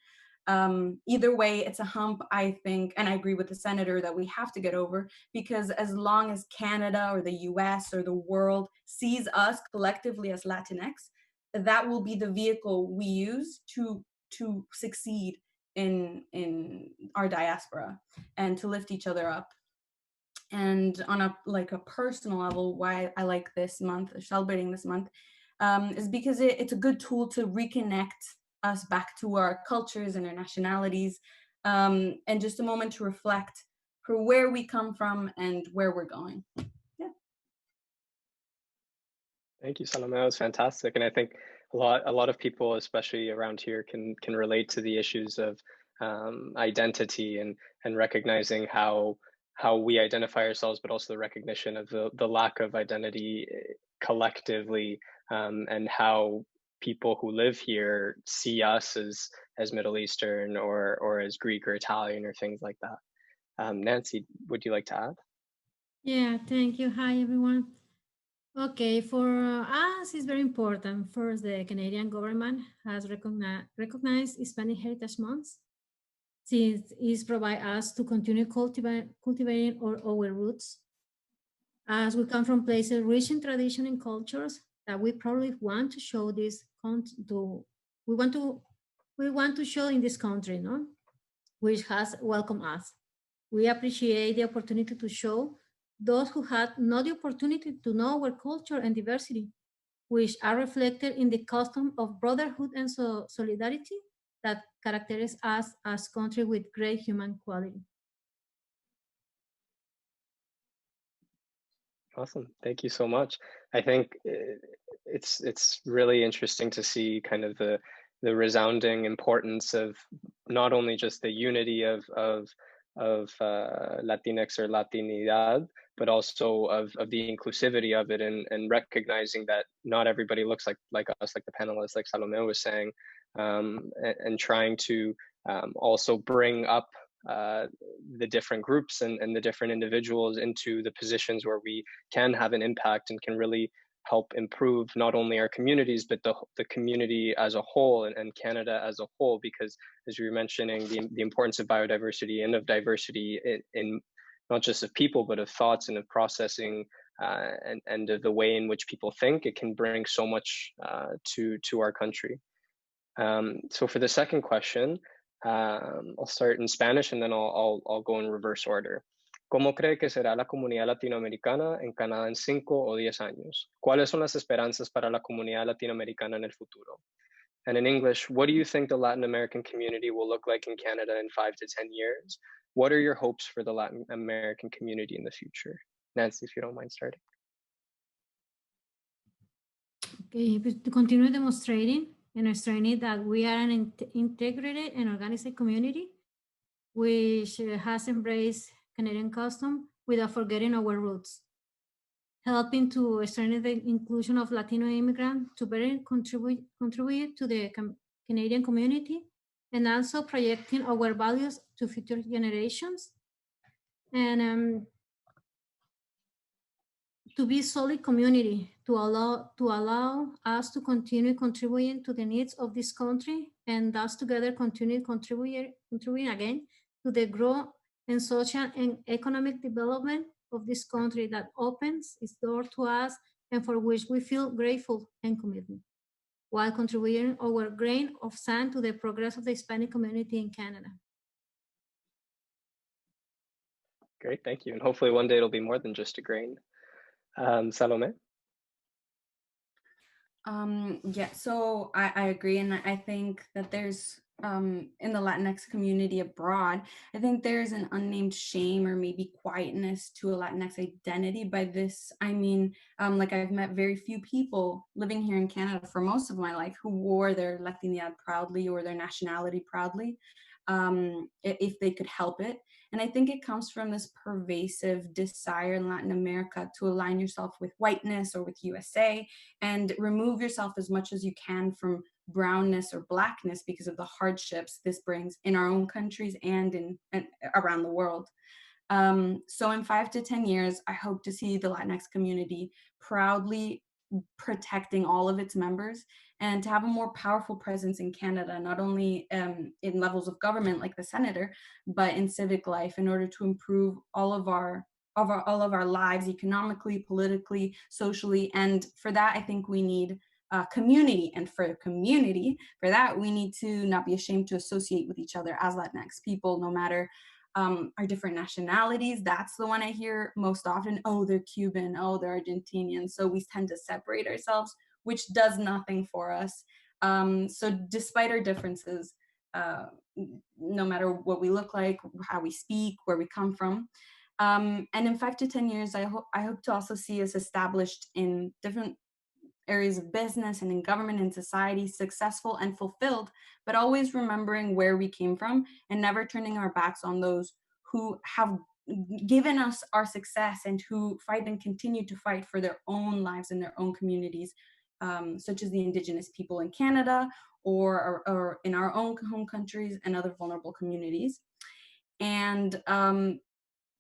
Either way, it's a hump, I think, and I agree with the senator, that we have to get over, because as long as Canada or the US or the world sees us collectively as Latinx, that will be the vehicle we use to succeed in our diaspora and to lift each other up. And on a personal level, why I like this month, celebrating this month, is because it's a good tool to reconnect us back to our cultures and our nationalities, and just a moment to reflect for where we come from and where we're going. Yeah. Thank you, Salome. That was fantastic, and I think a lot of people, especially around here, can relate to the issues of identity and recognizing how we identify ourselves, but also the recognition of the lack of identity collectively, and how people who live here see us as Middle Eastern or as Greek or Italian or things like that. Nancy, would you like to add? Yeah, thank you. Hi, everyone. Okay, for us, it's very important. First, the Canadian government has recognized Hispanic Heritage Month, since it provides us to continue cultivating our roots, as we come from places rich in tradition and cultures that we probably want to show we want to show in this country, no? Which has welcomed us. We appreciate the opportunity to show those who had not the opportunity to know our culture and diversity, which are reflected in the custom of brotherhood and solidarity that characterize us as a country with great human quality. Awesome. Thank you so much. I think it's really interesting to see kind of the resounding importance of not only just the unity of Latinx or Latinidad, but also of the inclusivity of it, and recognizing that not everybody looks like us, like the panelists, like Salome was saying, and trying to also bring up the different groups and the different individuals into the positions where we can have an impact and can really help improve not only our communities, but the community as a whole, and Canada as a whole, because as you were mentioning, the importance of biodiversity and of diversity in not just of people, but of thoughts and of processing, and of the way in which people think, it can bring so much to our country. So for the second question, I'll start in Spanish and then I'll go in reverse order. ¿Cómo cree que será la comunidad latinoamericana en Canadá en 5 o 10 años? ¿Cuáles son las esperanzas para la comunidad latinoamericana en el futuro? And in English, what do you think the Latin American community will look like in Canada in 5 to 10 years? What are your hopes for the Latin American community in the future? Nancy, if you don't mind starting. Okay, to continue demonstrating and straining that we are an integrated and organized community which has embraced Canadian custom without forgetting our roots, helping to strengthen the inclusion of Latino immigrants to better contribute to the Canadian community, and also projecting our values to future generations, and to be solid community to allow us to continue contributing to the needs of this country, and thus together continue contributing again to the growth and social and economic development of this country that opens its door to us and for which we feel grateful and committed, while contributing our grain of sand to the progress of the Hispanic community in Canada. Great, thank you. And hopefully one day it'll be more than just a grain. Salome? Yeah, so I agree. And I think that there's, in the Latinx community abroad, I think there's an unnamed shame or maybe quietness to a Latinx identity. By this, I mean, like I've met very few people living here in Canada for most of my life who wore their Latinidad proudly or their nationality proudly, if they could help it. And I think it comes from this pervasive desire in Latin America to align yourself with whiteness or with USA and remove yourself as much as you can from brownness or blackness because of the hardships this brings in our own countries and around the world. So in 5 to 10 years, I hope to see the Latinx community proudly protecting all of its members and to have a more powerful presence in Canada, not only in levels of government like the senator, but in civic life in order to improve all of our lives economically, politically, socially. And for that, I think we need community. And for that, we need to not be ashamed to associate with each other as Latinx people, no matter our different nationalities. That's the one I hear most often. Oh, they're Cuban. Oh, they're Argentinian. So we tend to separate ourselves, which does nothing for us. So despite our differences, no matter what we look like, how we speak, where we come from, and in 5 to 10 years, I hope to also see us established in different areas of business and in government and society, successful and fulfilled, but always remembering where we came from and never turning our backs on those who have given us our success and who fight and continue to fight for their own lives and their own communities, such as the Indigenous people in Canada or in our own home countries and other vulnerable communities. And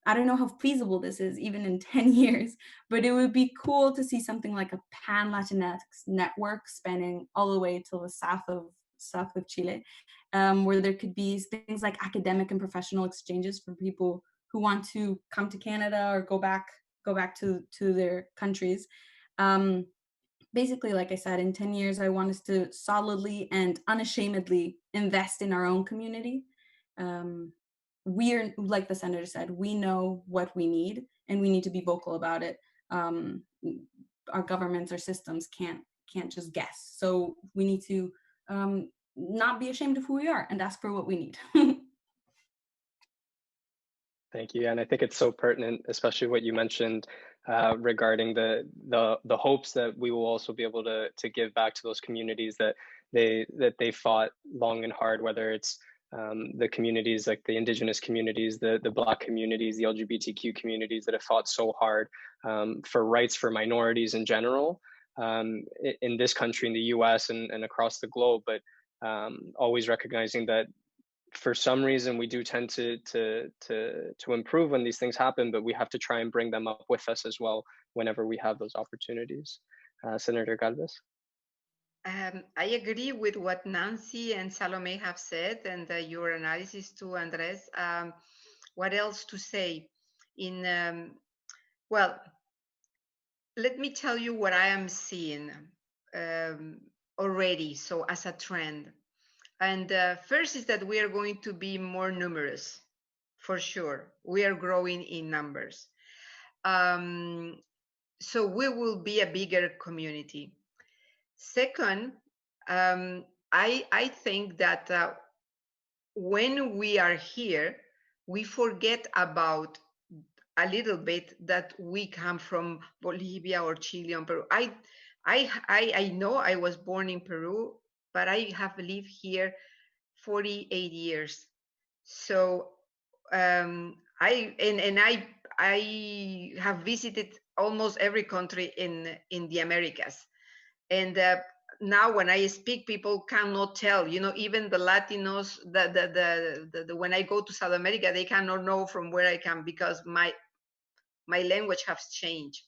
I don't know how feasible this is even in 10 years, but it would be cool to see something like a pan-Latinx network spanning all the way to the south of Chile, where there could be things like academic and professional exchanges for people who want to come to Canada or go back to their countries. Basically, like I said, in 10 years, I want us to solidly and unashamedly invest in our own community. We're, like the senator said, we know what we need and we need to be vocal about it. Our governments or systems can't just guess. So we need to not be ashamed of who we are and ask for what we need. Thank you. And I think it's so pertinent, especially what you mentioned regarding the hopes that we will also be able to give back to those communities that they fought long and hard, whether it's the communities like the Indigenous communities, the Black communities, the LGBTQ communities that have fought so hard for rights for minorities in general in this country, in the US and across the globe, but always recognizing that for some reason we do tend to improve when these things happen, but we have to try and bring them up with us as well whenever we have those opportunities. Senator Galvez? I agree with what Nancy and Salome have said, and your analysis too, Andres. What else to say? Well, let me tell you what I am seeing already, so as a trend. And first is that we are going to be more numerous, for sure. We are growing in numbers. So we will be a bigger community. Second, I think that when we are here, we forget about a little bit that we come from Bolivia or Chile or Peru. I know I was born in Peru, but I have lived here 48 years. So I have visited almost every country in the Americas, and now when I speak, people cannot tell. You know, even the Latinos, the when I go to South America, they cannot know from where I come because my language has changed.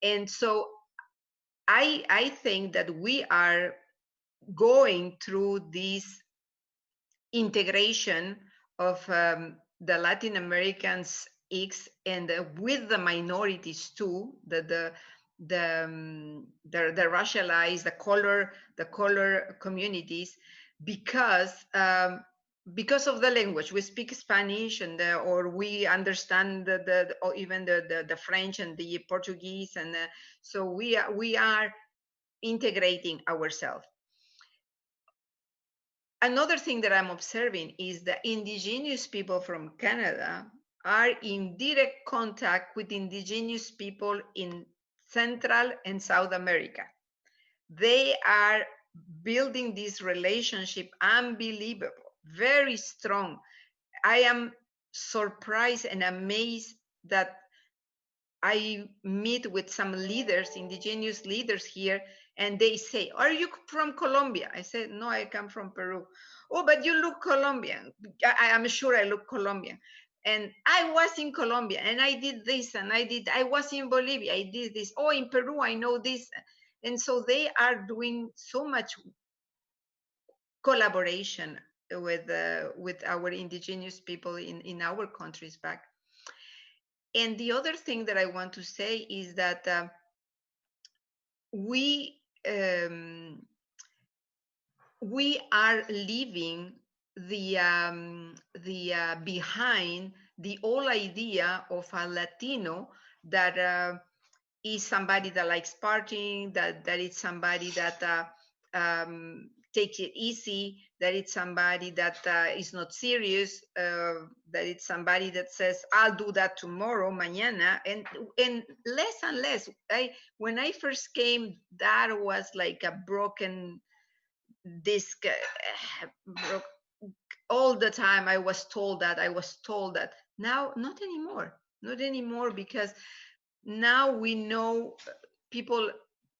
And so I think that we are going through this integration of the Latin Americans X and with the minorities too, the racialized, the color communities, because of the language. We speak Spanish, and or we understand or even the French and the Portuguese, and so we are integrating ourselves. Another thing that I'm observing is that indigenous people from Canada are in direct contact with indigenous people in Central and South America. They are building this relationship unbelievable, very strong. I am surprised and amazed that I meet with some leaders, indigenous leaders here, and they say, "Are you from Colombia?" I said, "No, I come from Peru." "Oh, but you look Colombian." I am sure I look Colombian. And I was in Colombia and I did this, and I was in Bolivia, I did this. Oh, in Peru, I know this. And so they are doing so much collaboration with our indigenous people in our countries back. And the other thing that I want to say is that we are leaving the behind the whole idea of a Latino that is somebody that likes partying, that is somebody that take it easy, that it's somebody that is not serious, that it's somebody that says, "I'll do that tomorrow, mañana," and less and less. When I first came, that was like a broken disc. All the time I was told that. Now, not anymore, because now we know people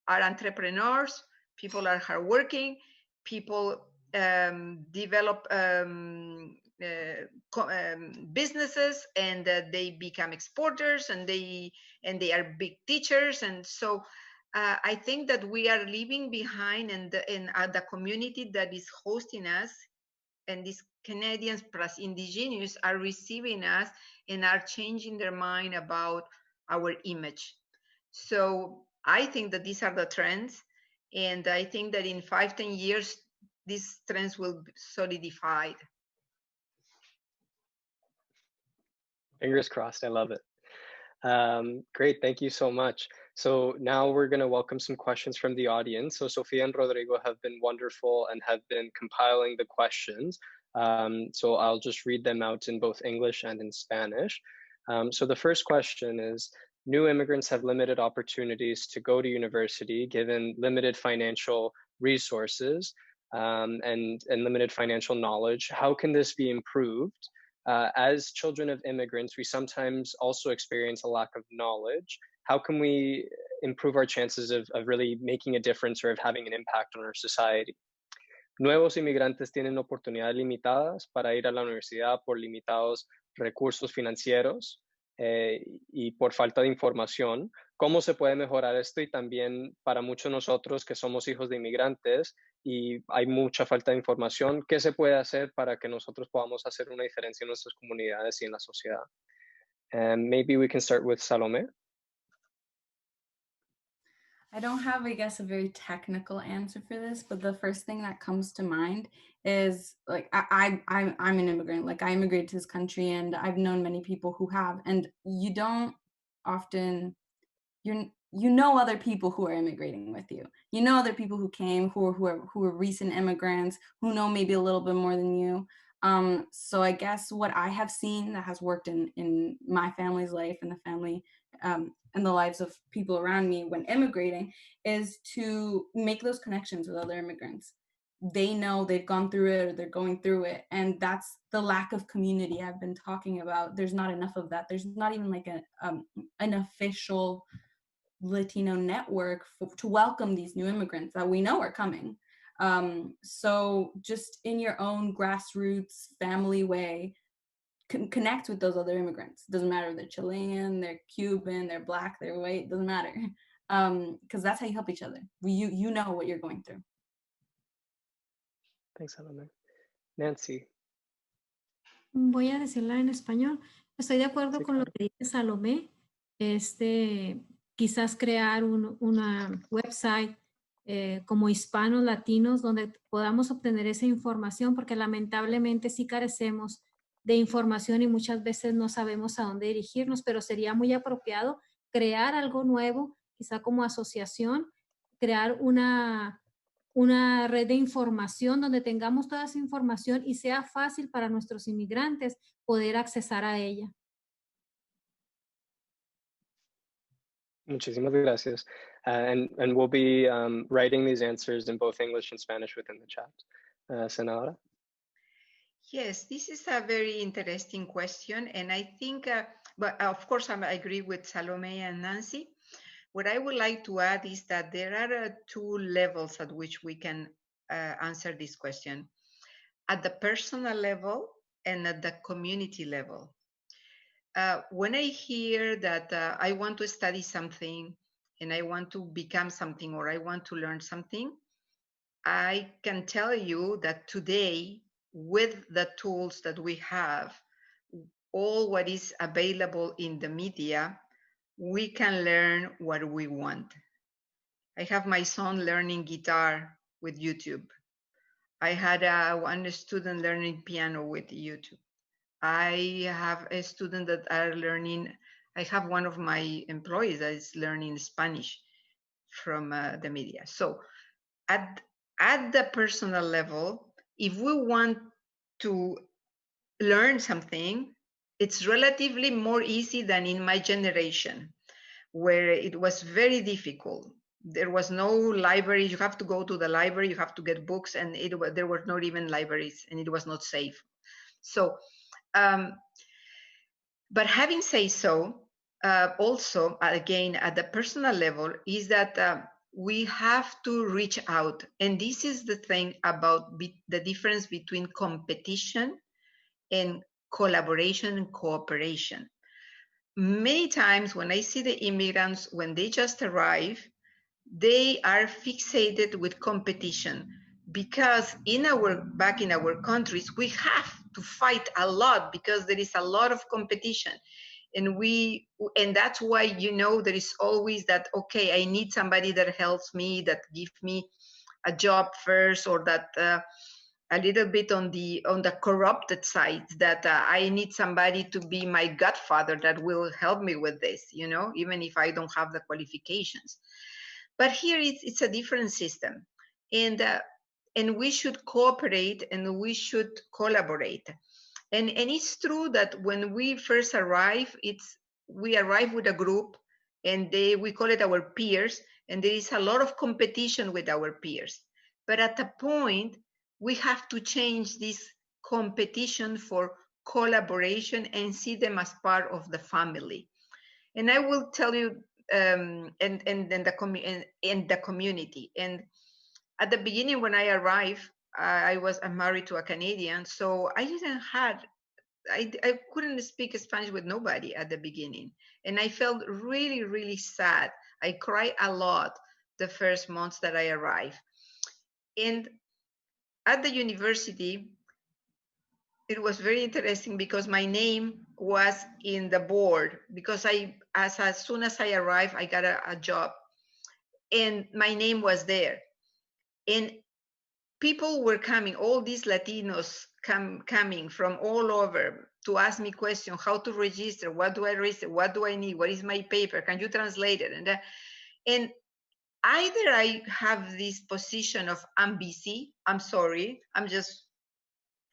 are entrepreneurs, people are hardworking, people develop businesses, and they become exporters, and they are big teachers. And so I think that we are leaving behind, and the community that is hosting us, and these Canadians plus indigenous are receiving us and are changing their mind about our image. So I think that these are the trends, and I think that in 5-10 years, these trends will be solidified. Fingers crossed. I love it. Great, thank you so much. So now we're going to welcome some questions from the audience. So Sofia and Rodrigo have been wonderful and have been compiling the questions. So I'll just read them out in both English and in Spanish. So the first question is, new immigrants have limited opportunities to go to university given limited financial resources and limited financial knowledge. How can this be improved? As children of immigrants, we sometimes also experience a lack of knowledge. How can we improve our chances of really making a difference or of having an impact on our society? Nuevos inmigrantes tienen oportunidades limitadas para ir a la universidad por limitados recursos financieros y por falta de información. ¿Cómo se puede mejorar esto? Y también para muchos de nosotros que somos hijos de inmigrantes y hay mucha falta de información, ¿qué se puede hacer para que nosotros podamos hacer una diferencia en nuestras comunidades y en la sociedad? And maybe we can start with Salome. I don't have, I guess, a very technical answer for this, but the first thing that comes to mind is like I'm an immigrant. Like I immigrated to this country, and I've known many people who have, and you don't often you know other people who are immigrating with you. You know other people who came, who are recent immigrants, who know maybe a little bit more than you. So I guess what I have seen that has worked in my family's life and the family and the lives of people around me when immigrating is to make those connections with other immigrants. they know they've gone through it or they're going through it. And that's the lack of community I've been talking about. There's not enough of that. There's not even like an official Latino network to welcome these new immigrants that we know are coming. So just in your own grassroots family way, connect with those other immigrants. Doesn't matter if they're Chilean, they're Cuban, they're Black, they're white, doesn't matter. Because that's how you help each other. You know what you're going through. Thanks, Salome. Nancy. Voy a decirla en español. Estoy de acuerdo Sí, con lo claro. que dice Salomé. Quizás crear una website como hispanos, latinos, donde podamos obtener esa información, porque lamentablemente sí carecemos de información y muchas veces no sabemos a dónde dirigirnos, pero sería muy apropiado crear algo nuevo, quizá como asociación, crear una red de información donde tengamos toda esa información y sea fácil para nuestros inmigrantes poder accesar a ella. Muchísimas gracias. And we'll be writing these answers in both English and Spanish within the chat. Senadora? Yes, this is a very interesting question. And I think, but of course, I agree with Salome and Nancy. What I would like to add is that there are two levels at which we can answer this question. At the personal level and at the community level. When I hear that I want to study something and I want to become something or I want to learn something, I can tell you that today, with the tools that we have, all what is available in the media, we can learn what we want. I have my son learning guitar with YouTube. I had one student learning piano with YouTube. I have a student that are learning, I have one of my employees that is learning Spanish from the media. So at the personal level, if we want to learn something, it's relatively more easy than in my generation, where it was very difficult. There was no library. You have to go to the library, you have to get books, and there were not even libraries, and it was not safe. So, but having said so, also, again, at the personal level, is that we have to reach out. And this is the thing about the difference between competition and collaboration and cooperation. Many times when I see the immigrants, when they just arrive, they are fixated with competition because back in our countries, we have to fight a lot because there is a lot of competition. And that's why, you know, there is always that, okay, I need somebody that helps me, that gives me a job first, or that a little bit on the corrupted side, that I need somebody to be my godfather that will help me with this, you know, even if I don't have the qualifications. But here it's a different system, and we should cooperate and we should collaborate. And it's true that when we first arrive, we arrive with a group, and we call it our peers, and there is a lot of competition with our peers. But at a point, we have to change this competition for collaboration and see them as part of the family. And I will tell you, and the community. And at the beginning, when I arrived, I'm married to a Canadian, so I couldn't speak Spanish with nobody at the beginning. And I felt really, really sad. I cried a lot the first months that I arrived. And at the university, it was very interesting because my name was in the board, because as soon as I arrived, I got a job, and my name was there. And people were coming, all these Latinos coming from all over to ask me questions, how to register, what do I register, what do I need, what is my paper, can you translate it? And either I have this position of I'm busy, I'm sorry, I'm just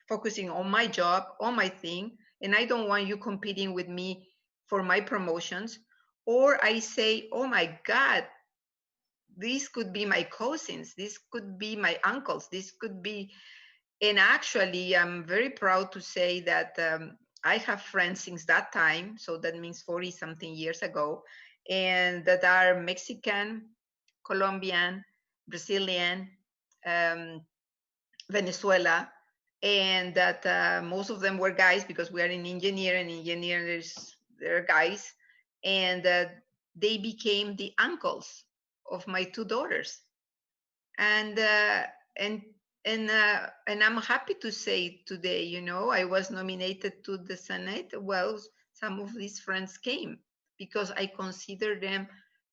focusing on my job, on my thing, and I don't want you competing with me for my promotions. Or I say, oh my God, these could be my cousins, this could be my uncles, this could be, and actually I'm very proud to say that I have friends since that time, so that means 40 something years ago, and that are Mexican, Colombian, Brazilian, Venezuela, and that most of them were guys, because we are in engineering, and engineers, they're guys, and they became the uncles of my two daughters, and I'm happy to say today, you know, I was nominated to the Senate. Well, some of these friends came because I consider them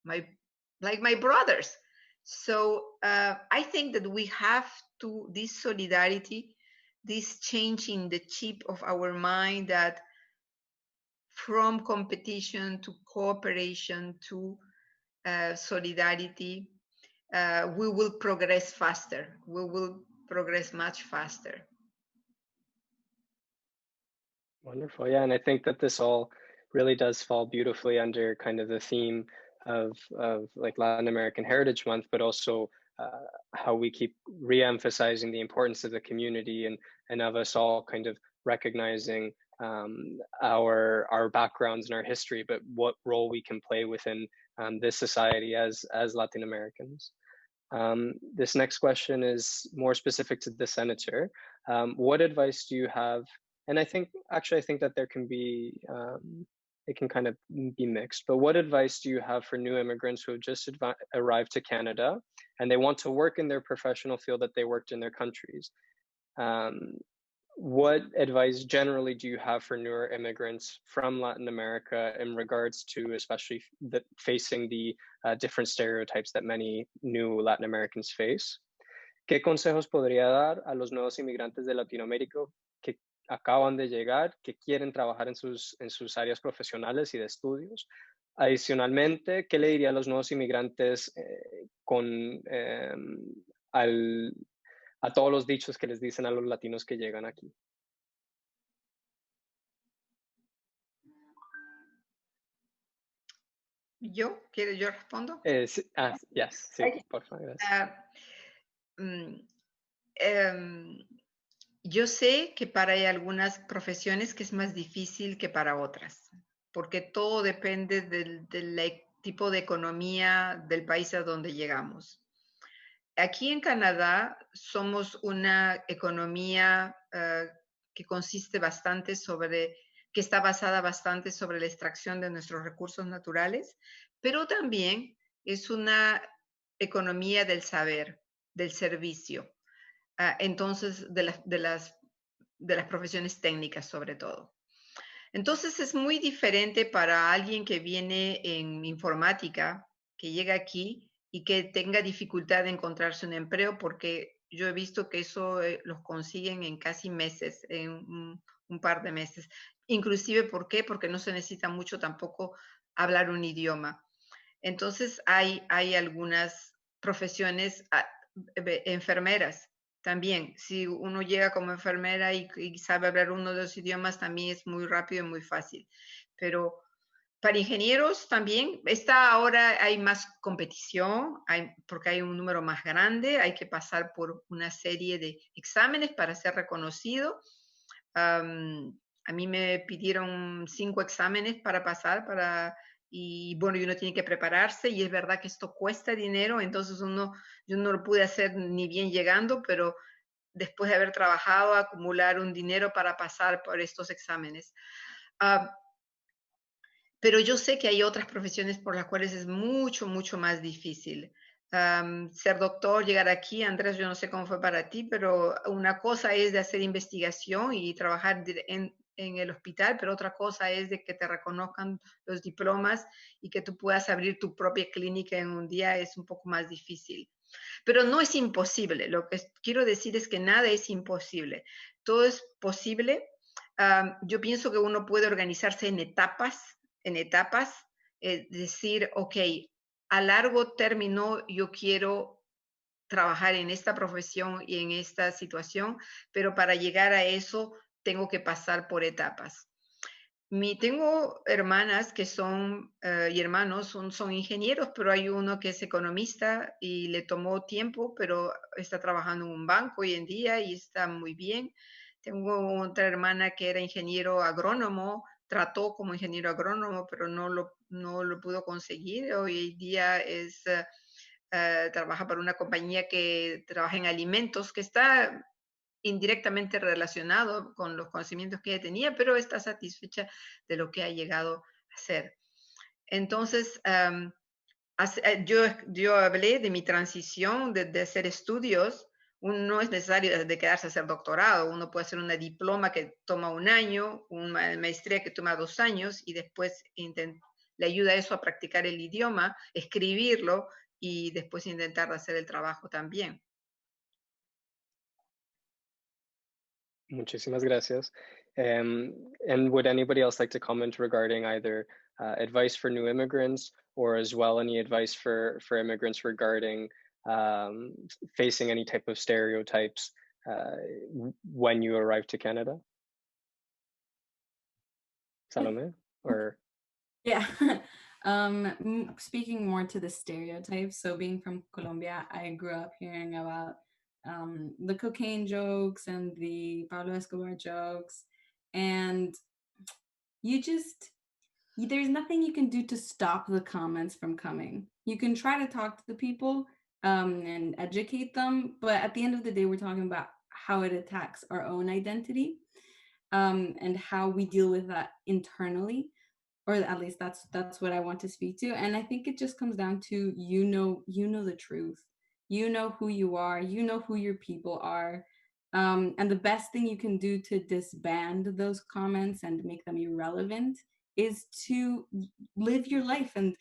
like my brothers. So I think that we have to, this solidarity, this change in the chip of our mind, that from competition to cooperation to solidarity, we will progress faster. We will progress much faster. Wonderful. Yeah, and I think that this all really does fall beautifully under kind of the theme of like Latin American Heritage Month, but also how we keep re-emphasizing the importance of the community and of us all kind of recognizing our backgrounds and our history, but what role we can play within this society as Latin Americans. This next question is more specific to the senator. What advice do you have? And I think that there can be, it can kind of be mixed, but what advice do you have for new immigrants who have just arrived to Canada and they want to work in their professional field that they worked in their countries? What advice generally do you have for newer immigrants from Latin America in regards to especially facing the different stereotypes that many new Latin Americans face? ¿Qué consejos podría dar a los nuevos inmigrantes de Latinoamérica que acaban de llegar, que quieren trabajar en sus áreas profesionales y de estudios? Adicionalmente, ¿qué le diría a los nuevos inmigrantes a todos los dichos que les dicen a los latinos que llegan aquí? ¿Yo respondo? Sí, por favor. Yo sé que hay algunas profesiones que es más difícil que para otras, porque todo depende del tipo de economía del país a donde llegamos. Aquí en Canadá somos una economía que consiste bastante que está basada bastante sobre la extracción de nuestros recursos naturales, pero también es una economía del saber, del servicio. Entonces, de las profesiones técnicas sobre todo. Entonces es muy diferente para alguien que viene en informática, que llega aquí y que tenga dificultad de encontrarse un empleo, porque yo he visto que eso los consiguen en casi meses, en un par de meses. Inclusive, ¿por qué? Porque no se necesita mucho tampoco hablar un idioma. Entonces hay algunas profesiones, enfermeras. También, si uno llega como enfermera y sabe hablar uno de los idiomas, también es muy rápido y muy fácil. Pero para ingenieros también, ahora hay más competición, porque hay un número más grande, hay que pasar por una serie de exámenes para ser reconocido. A mí me pidieron 5 exámenes para pasar, y bueno, uno tiene que prepararse, y es verdad que esto cuesta dinero, entonces yo no lo pude hacer ni bien llegando, pero después de haber trabajado, acumular un dinero para pasar por estos exámenes. Pero yo sé que hay otras profesiones por las cuales es mucho, mucho más difícil. Ser doctor, llegar aquí, Andrés, yo no sé cómo fue para ti, pero una cosa es de hacer investigación y trabajar en el hospital, pero otra cosa es de que te reconozcan los diplomas y que tú puedas abrir tu propia clínica en un día, es un poco más difícil. Pero no es imposible. Lo que quiero decir es que nada es imposible. Todo es posible. Yo pienso que uno puede organizarse en etapas, decir, ok, a largo término yo quiero trabajar en esta profesión y en esta situación, pero para llegar a eso tengo que pasar por etapas. Tengo hermanas que son, y hermanos son ingenieros, pero hay uno que es economista y le tomó tiempo, pero está trabajando en un banco hoy en día y está muy bien. Tengo otra hermana que era ingeniero agrónomo, trató como ingeniero agrónomo, pero no lo pudo conseguir. Hoy en día trabaja para una compañía que trabaja en alimentos, que está indirectamente relacionado con los conocimientos que ella tenía, pero está satisfecha de lo que ha llegado a ser. Entonces, yo hablé de mi transición de hacer estudios. No es necesario de quedarse a hacer doctorado, uno puede hacer una diploma que toma 1 año, una maestría que toma 2 años y después le ayuda eso a practicar el idioma, escribirlo y después intentar hacer el trabajo también. Muchísimas gracias. And would anybody else like to comment regarding either advice for new immigrants or as well any advice for immigrants regarding facing any type of stereotypes when you arrive to Canada? Salome, or? Yeah. Speaking more to the stereotypes, so being from Colombia, I grew up hearing about the cocaine jokes and the Pablo Escobar jokes, and there's nothing you can do to stop the comments from coming. You can try to talk to the people and educate them, but at the end of the day, we're talking about how it attacks our own identity and how we deal with that internally. Or at least that's what I want to speak to. And I think it just comes down to you know the truth. You know who you are. You know who your people are. And the best thing you can do to disband those comments and make them irrelevant is to live your life and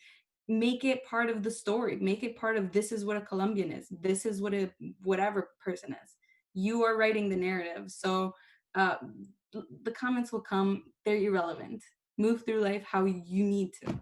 make it part of the story. Make it part of this is what a Colombian is. This is what a whatever person is. You are writing the narrative. So the comments will come. They're irrelevant. Move through life how you need to.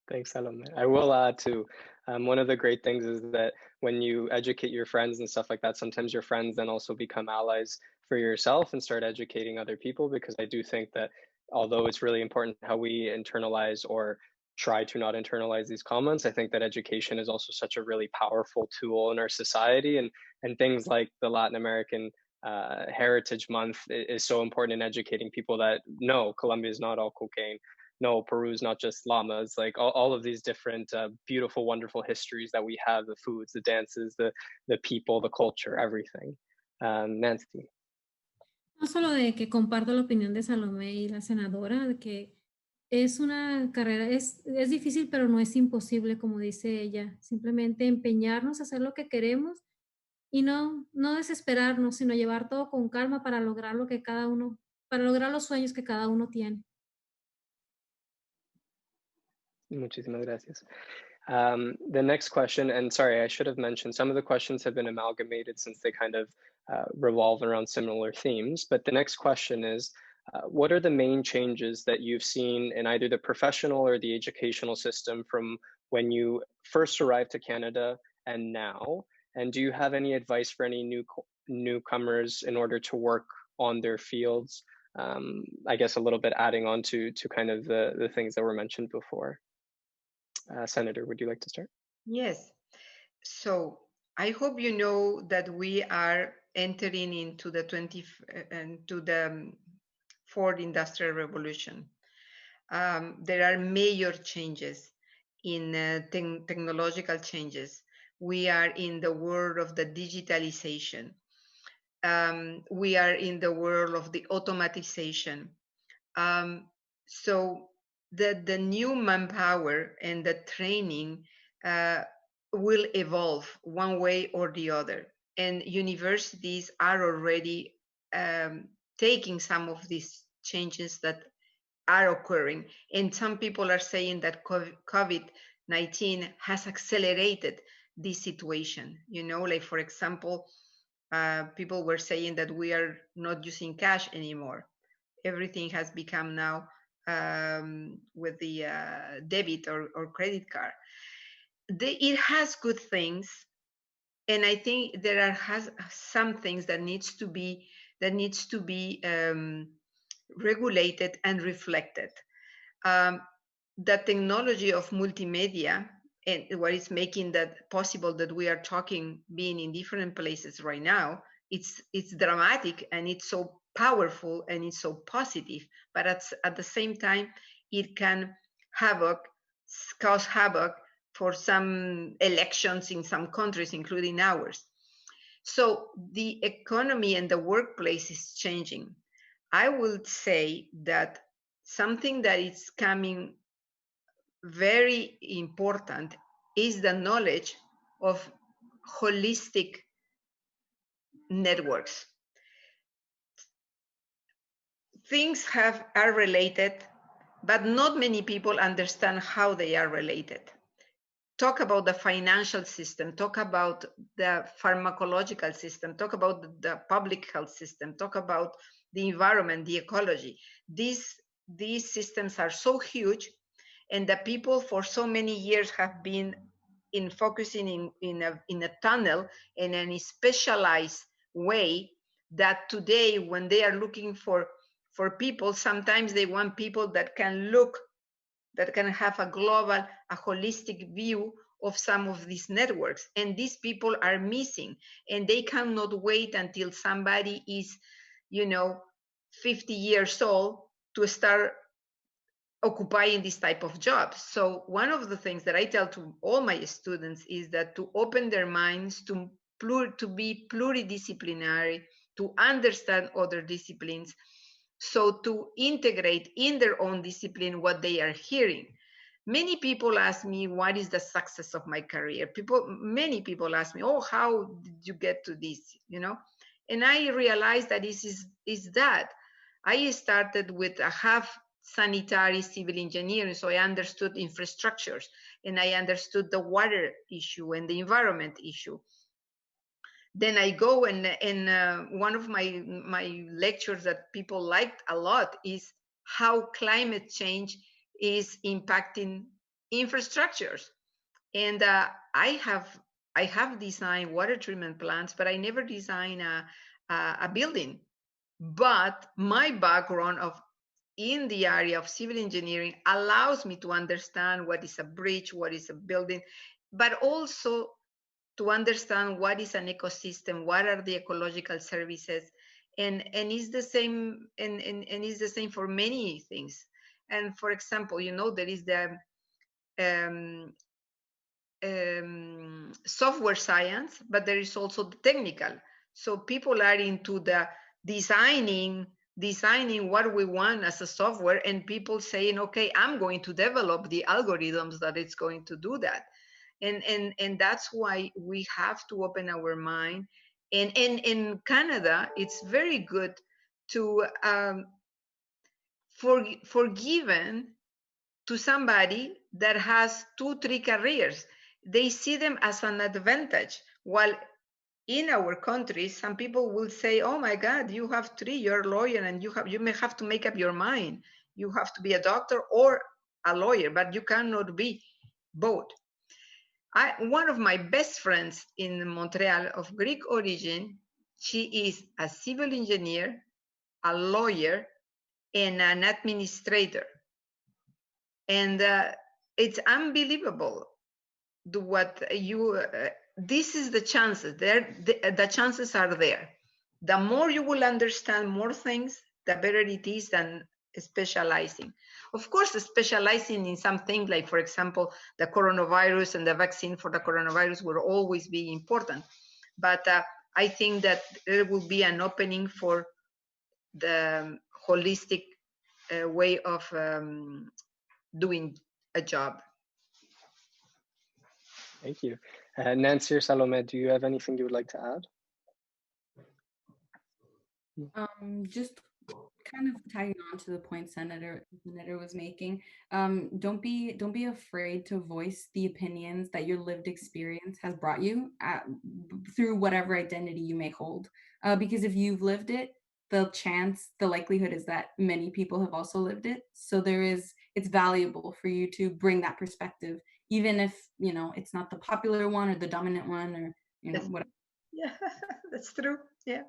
Thanks, Salome. I will add too, one of the great things is that when you educate your friends and stuff like that, sometimes your friends then also become allies for yourself and start educating other people, because I do think that although it's really important how we internalize or try to not internalize these comments, I think that education is also such a really powerful tool in our society, and things like the Latin American Heritage Month is so important in educating people that no, Colombia is not all cocaine. No, Peru is not just llamas. Like all of these different beautiful, wonderful histories that we have, the foods, the dances, the people, the culture, everything. Nancy. No solo de que comparto la opinión de Salomé y la senadora, de que es una carrera, es difícil, pero no es imposible, como dice ella. Simplemente empeñarnos a hacer lo que queremos y no desesperarnos, sino llevar todo con calma para lograr lo que cada uno, para lograr los sueños que cada uno tiene. Muchísimas gracias. The next question, and sorry, I should have mentioned, some of the questions have been amalgamated since they kind of revolve around similar themes. But the next question is, what are the main changes that you've seen in either the professional or the educational system from when you first arrived to Canada and now? And do you have any advice for any newcomers in order to work on their fields? I guess a little bit adding on to kind of the things that were mentioned before. Senator, would you like to start? Yes. So I hope you know that we are entering into the fourth industrial revolution. There are major changes in technological changes. We are in the world of the digitalization. We are in the world of the automatization. So the new manpower and the training will evolve one way or the other. And universities are already taking some of these changes that are occurring. And some people are saying that COVID-19 has accelerated this situation. You know, like for example, people were saying that we are not using cash anymore. Everything has become now with the debit or credit card. It has good things, and I think there has some things that needs to be regulated, and reflected. The technology of multimedia and what is making that possible that we are talking, being in different places right now, it's dramatic and it's so powerful and it's so positive, but at the same time, it can cause havoc for some elections in some countries, including ours. So the economy and the workplace is changing. I would say that something that is coming very important is the knowledge of holistic networks. Things are related, but not many people understand how they are related. Talk about the financial system, talk about the pharmacological system, talk about the public health system, talk about the environment, the ecology. These systems are so huge, and the people for so many years have been focusing in a tunnel in a specialized way, that today when they are looking for people, sometimes they want people that can have a global, a holistic view of some of these networks. And these people are missing, and they cannot wait until somebody is, 50 years old to start occupying this type of jobs. So one of the things that I tell to all my students is that to open their minds to be pluridisciplinary, to understand other disciplines, so to integrate in their own discipline what they are hearing. Many people ask me, what is the success of my career? Many people ask me, oh, how did you get to this? And I realized that this is that. I started with a half sanitary civil engineering, so I understood infrastructures, and I understood the water issue and the environment issue. Then I go and one of my lectures that people liked a lot is how climate change is impacting infrastructures. And I have designed water treatment plants, but I never designed a building. But my background in the area of civil engineering allows me to understand what is a bridge, what is a building, but also to understand what is an ecosystem, what are the ecological services, and it's the same and it's the same for many things. And for example, there is the software science, but there is also the technical. So people are into the designing what we want as a software, and people saying, okay, I'm going to develop the algorithms that it's going to do that. And that's why we have to open our mind. And in Canada, it's very good to forgiven to somebody that has 2-3 careers. They see them as an advantage. While in our country, some people will say, oh my God, you have 3, you're a lawyer, and you may have to make up your mind. You have to be a doctor or a lawyer, but you cannot be both. One of my best friends in Montreal of Greek origin, she is a civil engineer, a lawyer, and an administrator. And it's unbelievable this is the chances. The chances are there. The more you will understand more things, the better it is than specializing. Of course, specializing in something like, for example, the coronavirus and the vaccine for the coronavirus will always be important. But I think that there will be an opening for the holistic way of doing a job. Thank you. Nancy or Salome, do you have anything you would like to add? Just kind of tagging on to the point Senator was making. Don't be afraid to voice the opinions that your lived experience has brought you through whatever identity you may hold. Because if you've lived it, the likelihood is that many people have also lived it. So it's valuable for you to bring that perspective, even if it's not the popular one or the dominant one, or whatever. Yeah, that's true. Yeah.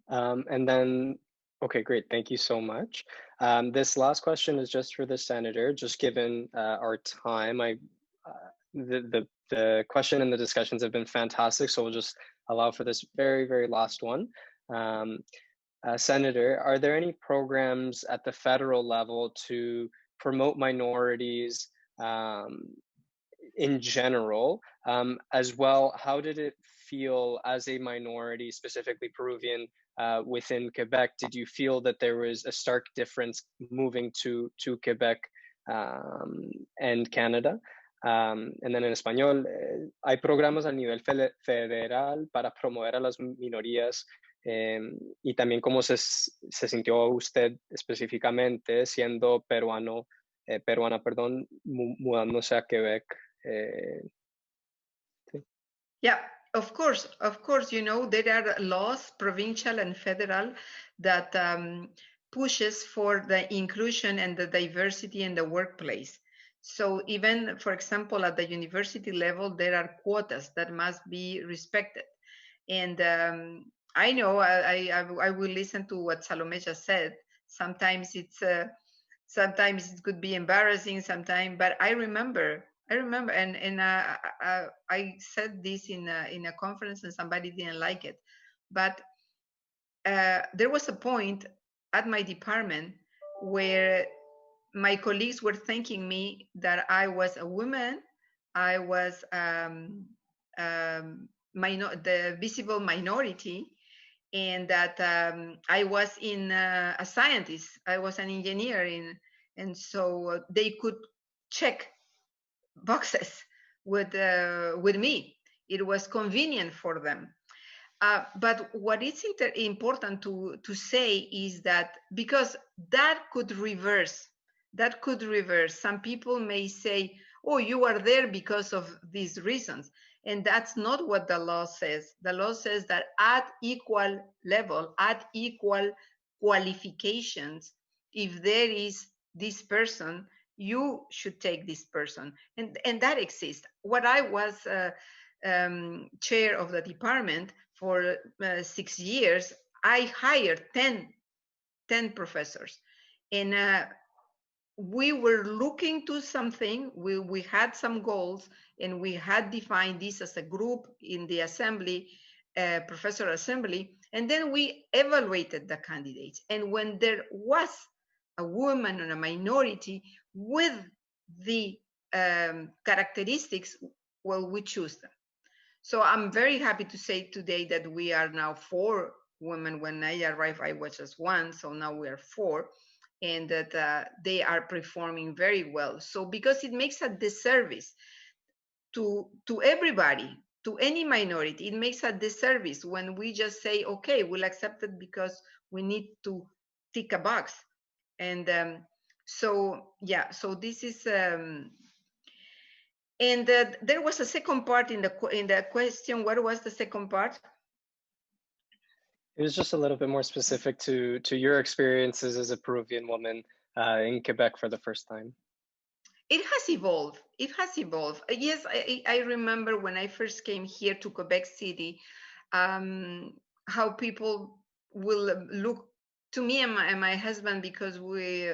And then Okay, great. Thank you so much. This last question is just for the senator. Just given our time, the question and the discussions have been fantastic, so we'll just allow for this very, very last one. Senator, are there any programs at the federal level to promote minorities in general? As well, how did it feel as a minority, specifically Peruvian, within Quebec? Did you feel that there was a stark difference moving to Quebec and Canada? And then en español, ¿hay programas a nivel federal para promover a las minorías? Y también cómo se sintió usted específicamente siendo peruana, perdón, mudándose a Quebec. Yeah, of course, you know, there are laws, provincial and federal, that pushes for the inclusion and the diversity in the workplace. So even, for example, at the university level, there are quotas that must be respected. And I know I will listen to what Salome just said. Sometimes sometimes it could be embarrassing, sometimes, but I remember, and I said this in a conference, and somebody didn't like it, but there was a point at my department where my colleagues were thanking me that I was a woman, I was the visible minority, and that I was a scientist, I was an engineer, and so they could check boxes with me. It was convenient for them. But what is important to say is that, because that could reverse. Some people may say, oh, you are there because of these reasons. And that's not what the law says. The law says that at equal level, at equal qualifications, if there is this person, you should take this person. And that exists. What I was chair of the department for 6 years, I hired 10 professors. And we were looking to something, we had some goals, and we had defined this as a group in the assembly, professor assembly, and then we evaluated the candidates. And when there was a woman or a minority with the characteristics, well, we choose them. So I'm very happy to say today that we are now 4 women. When I arrived, I was just 1, so now we are 4. And that they are performing very well. So because it makes a disservice to everybody, to any minority, it makes a disservice when we just say, okay, we'll accept it because we need to tick a box. And so, yeah, so this is, and there was a second part in the question. What was the second part? It was just a little bit more specific to your experiences as a Peruvian woman in Quebec for the first time. It has evolved. Yes, I remember when I first came here to Quebec City, how people will look to me and my husband, because we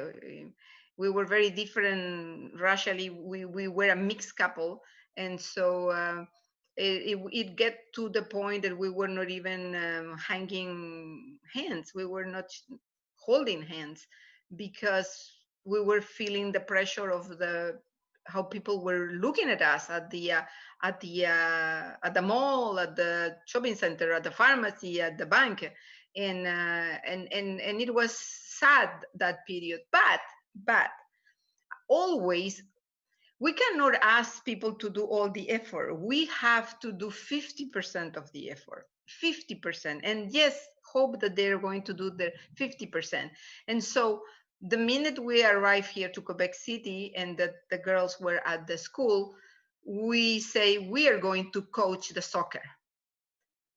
were very different racially. We were a mixed couple, and so it get to the point that we were not even hanging hands. We were not holding hands, because we were feeling the pressure of how people were looking at us at the mall, at the shopping center, at the pharmacy, at the bank, and it was sad, that period. But always, we cannot ask people to do all the effort. We have to do 50% of the effort, 50%. And yes, hope that they're going to do the 50%. And so the minute we arrived here to Quebec City and that the girls were at the school, we say, we are going to coach the soccer.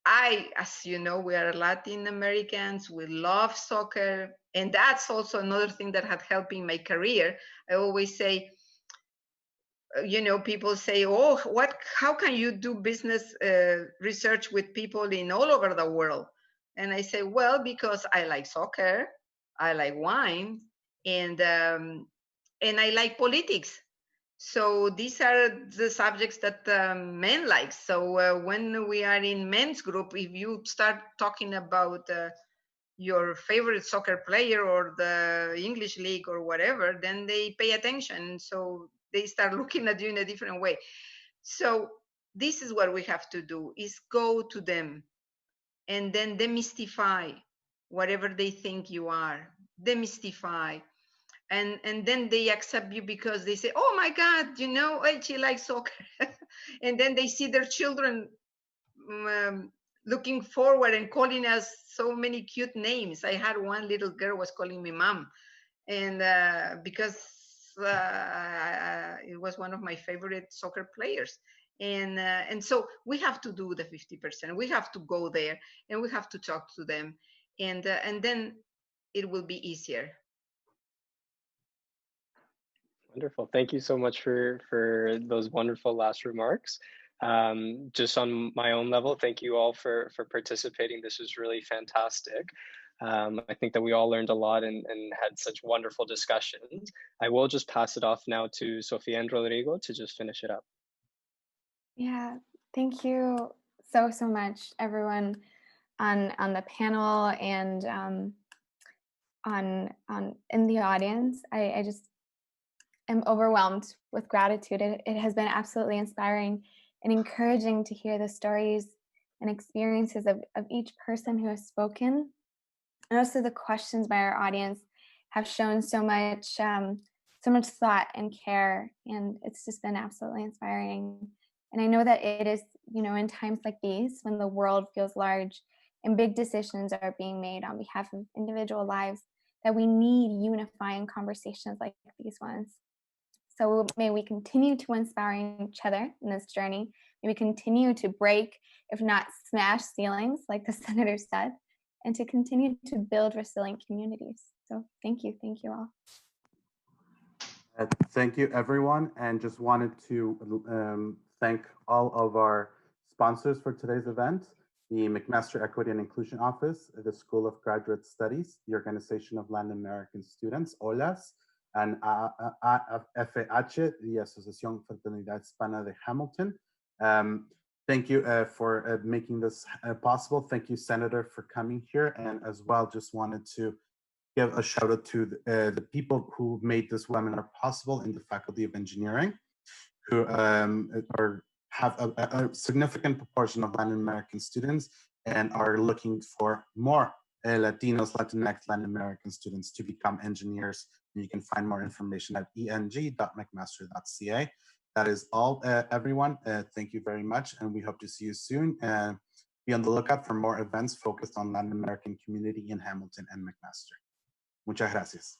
As you know, we are Latin Americans, we love soccer. And that's also another thing that had helped in my career. I always say, you know, people say, oh, how can you do business research with people in all over the world? And I say, well, because I like soccer, I like wine, and I like politics. So these are the subjects that men like. So when we are in men's group, if you start talking about your favorite soccer player or the English league or whatever, then they pay attention. So they start looking at you in a different way. So this is what we have to do, is go to them and then demystify whatever they think you are. Demystify. And then they accept you because they say, oh my God, you know, she likes soccer. And then they see their children looking forward and calling us so many cute names. I had one little girl was calling me mom, and because it was one of my favorite soccer players. And so we have to do the 50%. We have to go there and we have to talk to them, and then it will be easier. Wonderful. Thank you so much for those wonderful last remarks. Just on my own level, thank you all for participating. This was really fantastic. I think that we all learned a lot and had such wonderful discussions. I will just pass it off now to Sofia and Rodrigo to just finish it up. Yeah, thank you so much, everyone on the panel and on in the audience. I just am overwhelmed with gratitude. It has been absolutely inspiring and encouraging to hear the stories and experiences of each person who has spoken. And also the questions by our audience have shown so much thought and care, and it's just been absolutely inspiring. And I know that it is, you know, in times like these when the world feels large and big decisions are being made on behalf of individual lives, that we need unifying conversations like these ones. So may we continue to inspire each other in this journey. May we continue to break, if not smash, ceilings, like the senator said, and to continue to build resilient communities. So thank you all. Thank you, everyone, and just wanted to thank all of our sponsors for today's event: the McMaster Equity and Inclusion Office, the School of Graduate Studies, the Organization of Latin American Students, OLAS, and AFH, the Asociación Fraternidad Hispana de Hamilton. Thank you for making this possible. Thank you, Senator, for coming here. And as well, just wanted to give a shout out to the people who made this webinar possible in the Faculty of Engineering, who have a significant proportion of Latin American students and are looking for more Latinos, Latinx, Latin American students to become engineers. You can find more information at eng.mcmaster.ca. That is all, everyone. Thank you very much, and we hope to see you soon. Be on the lookout for more events focused on Latin American community in Hamilton and McMaster. Muchas gracias.